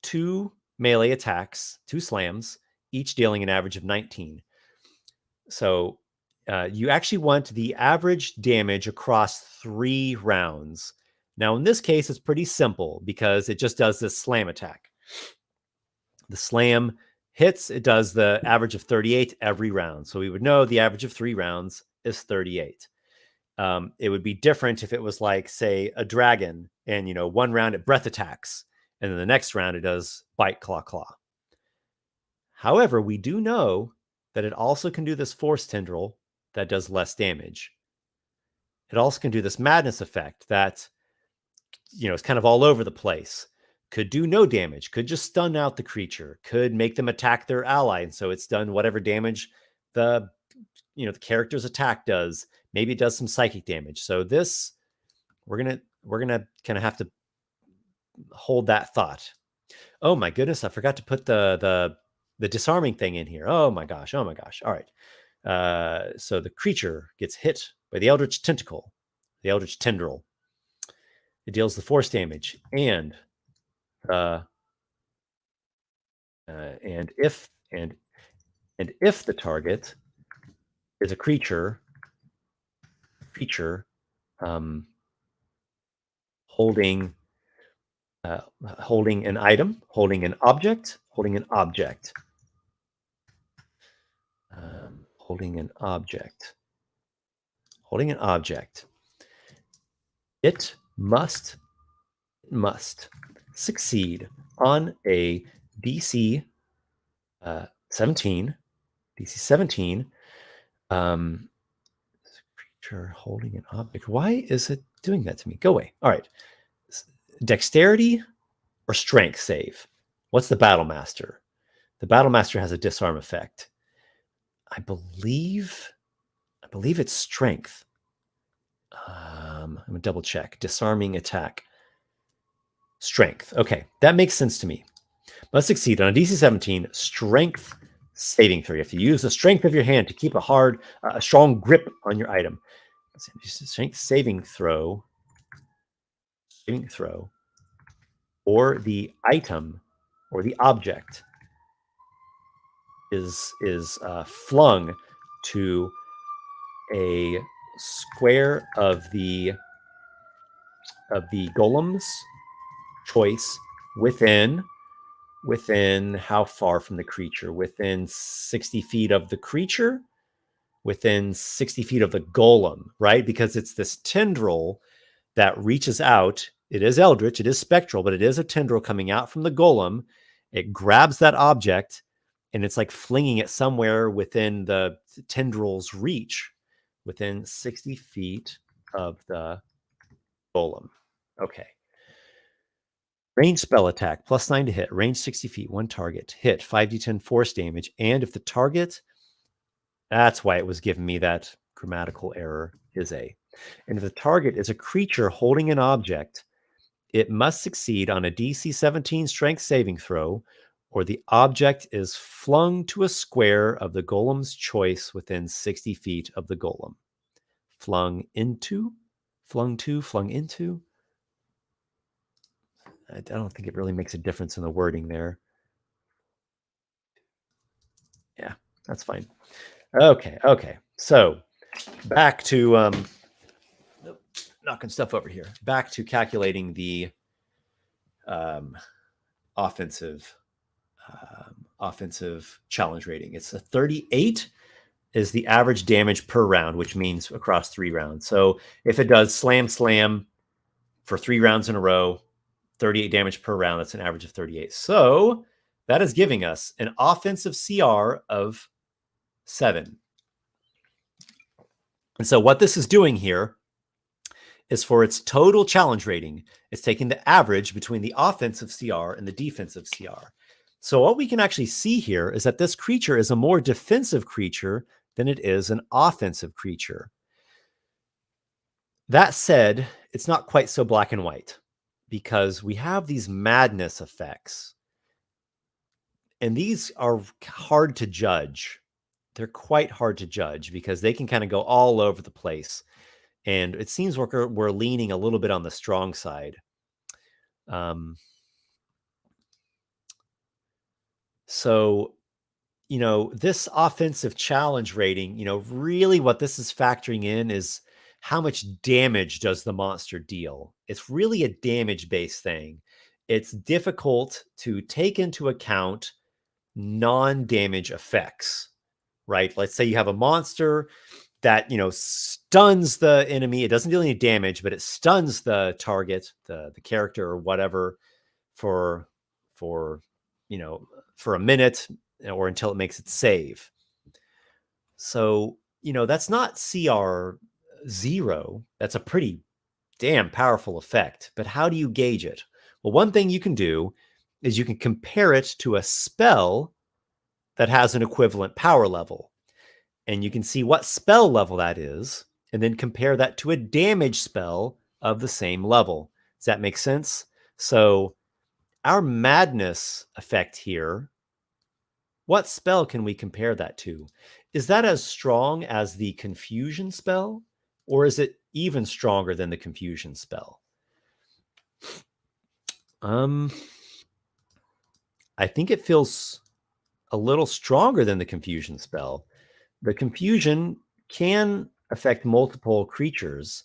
Speaker 1: 2 melee attacks, 2 slams, each dealing an average of 19. So you actually want the average damage across 3 rounds. Now, in this case, it's pretty simple because it just does this slam attack. The slam hits, it does the average of 38 every round. So we would know the average of 3 rounds is 38. It would be different if it was like, say, a dragon and, one round it breath attacks, and then the next round it does bite, claw, claw. However, we do know that it also can do this force tendril that does less damage. It also can do this madness effect that, is kind of all over the place. Could do no damage, could just stun out the creature, could make them attack their ally, and so it's done whatever damage the character's attack does. Maybe it does some psychic damage. So this, we're gonna kind of have to hold that thought. Oh my goodness, I forgot to put the disarming thing in here. Oh my gosh. All right. So the creature gets hit by the Eldritch Tentacle, the Eldritch Tendril. It deals the force damage, and if the target is a creature holding an item, holding an object, holding an object, it must succeed on a DC 17 Creature holding an object. Why is it doing that to me? Go away. All right. Dexterity or strength save? What's the Battle Master? The Battle Master has a disarm effect. I believe it's strength. I'm gonna double check. Disarming attack. Strength. Okay, that makes sense to me. Must succeed on a DC 17 strength saving throw. You have to use the strength of your hand to keep a strong grip on your item. Strength saving throw. Or the item or the object is flung to a square of the golem's choice within how far from the creature? Within 60 feet of the creature, within 60 feet of the golem, right? Because it's this tendril that reaches out. It is eldritch, it is spectral, but it is a tendril coming out from the golem. It grabs that object and it's like flinging it somewhere within the tendril's reach, within 60 feet of the golem. Okay. Range spell attack, +9 to hit, range 60 feet, one target, hit, 5d10 force damage. And if the target, that's why it was giving me that grammatical error, is a. And if the target is a creature holding an object, it must succeed on a DC 17 strength saving throw, or the object is flung to a square of the golem's choice within 60 feet of the golem. Flung into? I don't think it really makes a difference in the wording there. Yeah, that's fine. Okay. So back to knocking stuff over here. Back to calculating the offensive challenge rating. It's a 38 is the average damage per round, which means across 3 rounds. So if it does slam for 3 rounds in a row, 38 damage per round, that's an average of 38. So that is giving us an offensive CR of 7. And so what this is doing here is for its total challenge rating, it's taking the average between the offensive CR and the defensive CR. So what we can actually see here is that this creature is a more defensive creature than it is an offensive creature. That said, it's not quite so black and white, because we have these madness effects. And these are hard to judge. They're quite hard to judge because they can kind of go all over the place. And it seems we're leaning a little bit on the strong side. So, this offensive challenge rating, really what this is factoring in is how much damage does the monster deal? It's really a damage-based thing. It's difficult to take into account non-damage effects, right? Let's say you have a monster that, stuns the enemy. It doesn't deal any damage, but it stuns the target, the character or whatever for a minute or until it makes its save. So, that's not CR 0. That's a pretty damn powerful effect. But how do you gauge it? Well, one thing you can do is you can compare it to a spell that has an equivalent power level. And you can see what spell level that is, and then compare that to a damage spell of the same level. Does that make sense? So our madness effect here, what spell can we compare that to? Is that as strong as the confusion spell, or is it even stronger than the confusion spell? I think it feels a little stronger than the confusion spell. The confusion can affect multiple creatures,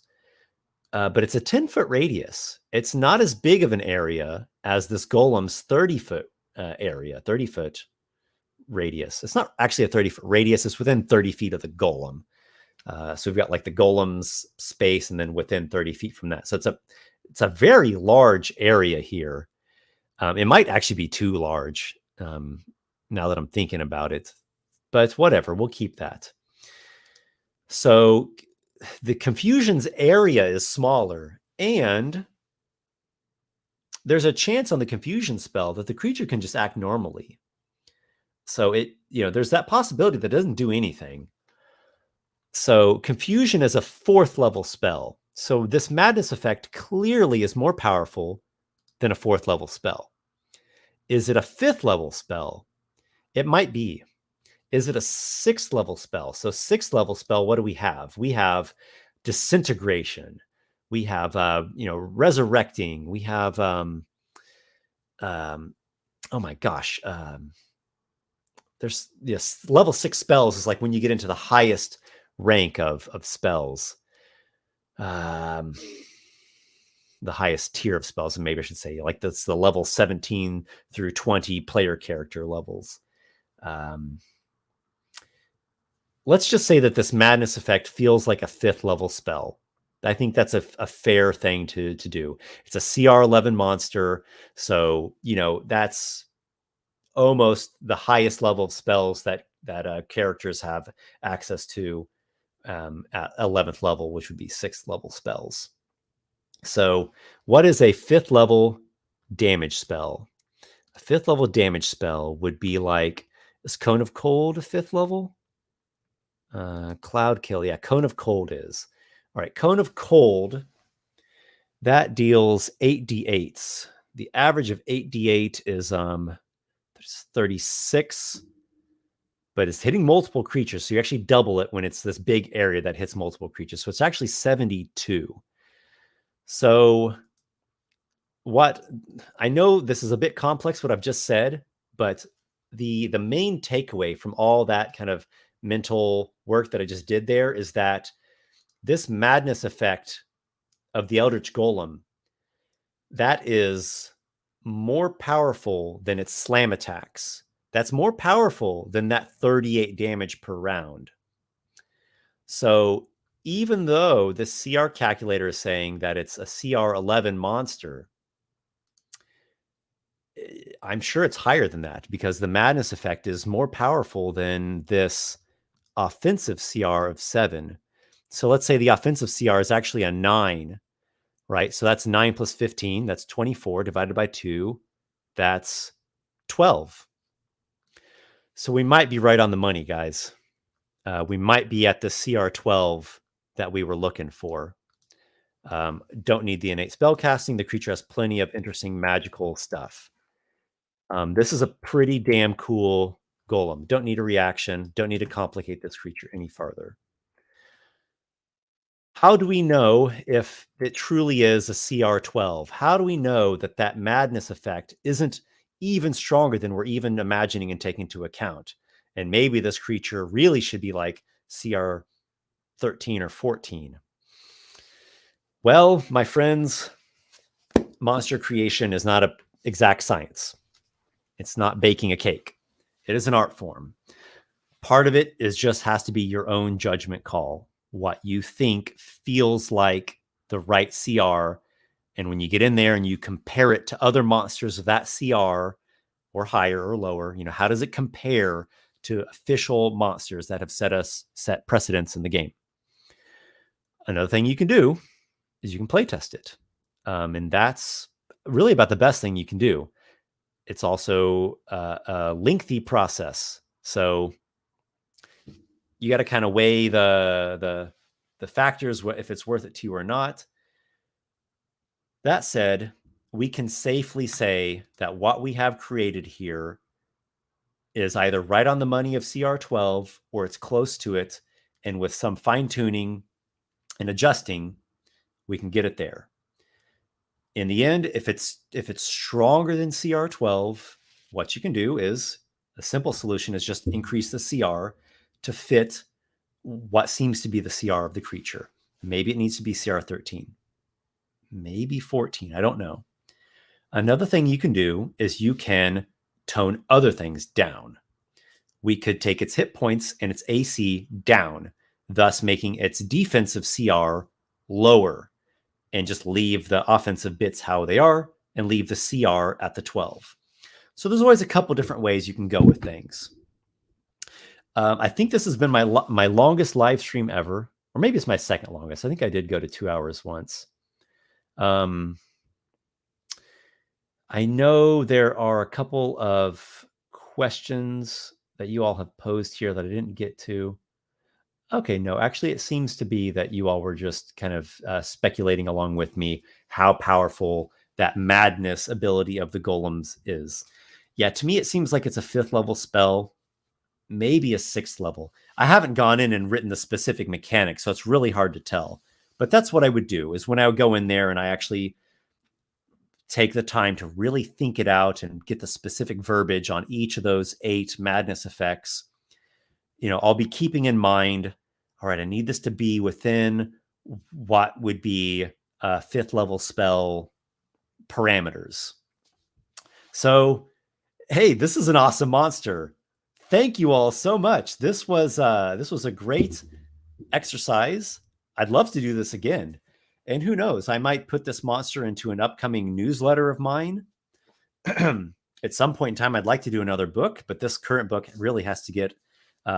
Speaker 1: but it's a 10-foot radius. It's not as big of an area as this golem's 30-foot area, 30-foot radius. It's not actually a 30-foot radius. It's within 30 feet of the golem. So we've got like the golem's space and then within 30 feet from that. So it's a very large area here. It might actually be too large now that I'm thinking about it, but whatever, we'll keep that. So the confusion's area is smaller, and there's a chance on the confusion spell that the creature can just act normally. So there's that possibility that it doesn't do anything. So confusion is a 4th level spell. So this madness effect clearly is more powerful than a 4th level spell. Is it a 5th level spell? It might be. Is it a 6th level spell? So 6th level spell, what do we have? We have disintegration. We have resurrecting. We have oh my gosh. There's level 6 spells is like when you get into the highest rank of spells. The highest tier of spells, and maybe I should say, like that's the level 17 through 20 player character levels. Let's just say that this madness effect feels like a 5th level spell. I think that's a fair thing to do. It's a CR 11 monster, so that's almost the highest level of spells that characters have access to at 11th level, which would be 6th level spells. So what is a 5th level damage spell? A 5th level damage spell would be like, is Cone of Cold a 5th level? Cloud Kill. Yeah, Cone of Cold is. All right, Cone of Cold, that deals 8d8s. The average of 8d8 is 36, but it's hitting multiple creatures. So you actually double it when it's this big area that hits multiple creatures. So it's actually 72. So what I know, this is a bit complex what I've just said, but the main takeaway from all that kind of mental work that I just did there is that this madness effect of the Eldritch Golem, that is more powerful than its slam attacks. That's more powerful than that 38 damage per round. So even though the CR calculator is saying that it's a CR 11 monster, I'm sure it's higher than that because the madness effect is more powerful than this offensive CR of 7. So let's say the offensive CR is actually a 9, right? So that's 9 plus 15. That's 24 divided by 2. That's 12. So we might be right on the money, guys. We might be at the CR 12 that we were looking for. Don't need the innate spellcasting. The creature has plenty of interesting magical stuff. This is a pretty damn cool golem. Don't need a reaction. Don't need to complicate this creature any further. How do we know if it truly is a CR12? How do we know that that madness effect isn't even stronger than we're even imagining and taking into account? And maybe this creature really should be like CR 13 or 14. Well, my friends, monster creation is not an exact science. It's not baking a cake. It is an art form. Part of it is just has to be your own judgment call. What you think feels like the right CR. And when you get in there and you compare it to other monsters of that CR or higher or lower, how does it compare to official monsters that have set precedents in the game? Another thing you can do is you can play test it. And that's really about the best thing you can do. It's also a lengthy process. So you got to kind of weigh the factors, if it's worth it to you or not. That said, we can safely say that what we have created here is either right on the money of CR12 or it's close to it. And with some fine tuning and adjusting, we can get it there. In the end, if it's stronger than CR12, what you can do is a simple solution is just increase the CR to fit what seems to be the CR of the creature. Maybe it needs to be CR 13, maybe 14. I don't know. Another thing you can do is you can tone other things down. We could take its hit points and its AC down, thus making its defensive CR lower, and just leave the offensive bits how they are and leave the CR at the 12. So there's always a couple different ways you can go with things. I think this has been my longest live stream ever, or maybe it's my second longest. I think I did go to 2 hours once. I know there are a couple of questions that you all have posed here that I didn't get to. Okay, no, actually, it seems to be that you all were just kind of speculating along with me how powerful that madness ability of the golems is. Yeah, to me, it seems like it's a 5th level spell, maybe a 6th level. I haven't gone in and written the specific mechanics, so it's really hard to tell. But that's what I would do, is when I would go in there and I actually take the time to really think it out and get the specific verbiage on each of those 8 madness effects. I'll be keeping in mind, all right, I need this to be within what would be a 5th level spell parameters. So, hey, this is an awesome monster. Thank you all so much. This was a great exercise. I'd love to do this again. And who knows, I might put this monster into an upcoming newsletter of mine. At some point in time, I'd like to do another book, but this current book really has to get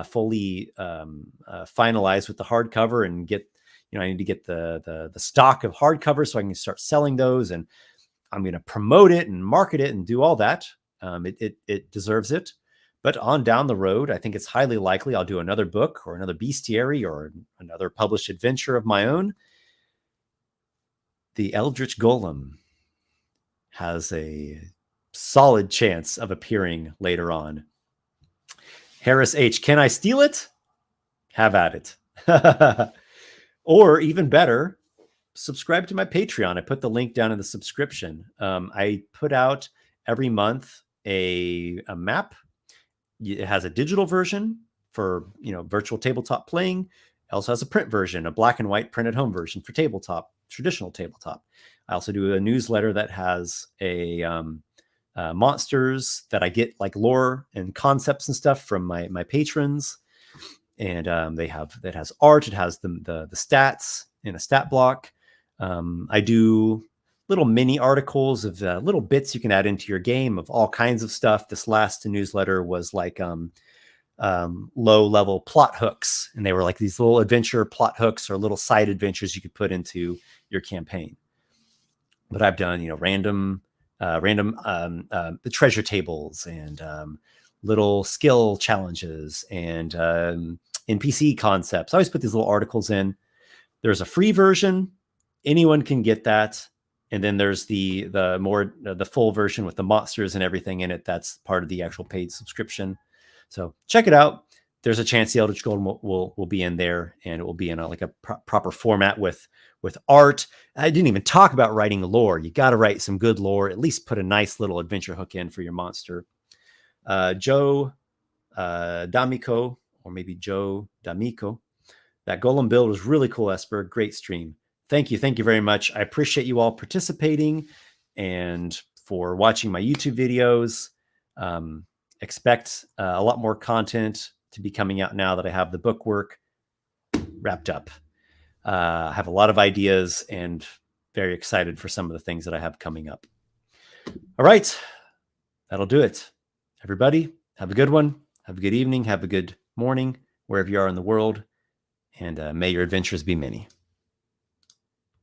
Speaker 1: fully finalized with the hardcover and get, I need to get the stock of hardcovers so I can start selling those, and I'm going to promote it and market it and do all that. It deserves it. But on down the road, I think it's highly likely I'll do another book or another bestiary or another published adventure of my own. The Eldritch Golem has a solid chance of appearing later on. Harris H, can I steal it? Have at it. Or even better, subscribe to my Patreon. I put the link down in the subscription. I put out every month a map. It has a digital version for virtual tabletop playing. It also has a print version, a black and white printed home version for tabletop, traditional tabletop. I also do a newsletter that has a monsters that I get, like lore and concepts and stuff from my patrons, and that has art. It has the stats in a stat block. I do little mini articles of little bits you can add into your game of all kinds of stuff. This last newsletter was like low level plot hooks, and they were like these little adventure plot hooks or little side adventures you could put into your campaign. But I've done random the treasure tables and little skill challenges and NPC concepts. I always put these little articles in. There's a free version. Anyone can get that. And then there's the full version with the monsters and everything in it. That's part of the actual paid subscription. So check it out. There's a chance the Eldritch Golem will be in there, and it will be in a proper format with art. I didn't even talk about writing lore. You got to write some good lore. At least put a nice little adventure hook in for your monster. Joe D'Amico, or maybe Joe D'Amico. That Golem build was really cool, Esper. Great stream. Thank you very much. I appreciate you all participating and for watching my YouTube videos. Expect a lot more content to be coming out now that I have the book work wrapped up. I have a lot of ideas and very excited for some of the things that I have coming up. All right, that'll do it. Everybody, have a good one. Have a good evening. Have a good morning, wherever you are in the world. And may your adventures be many.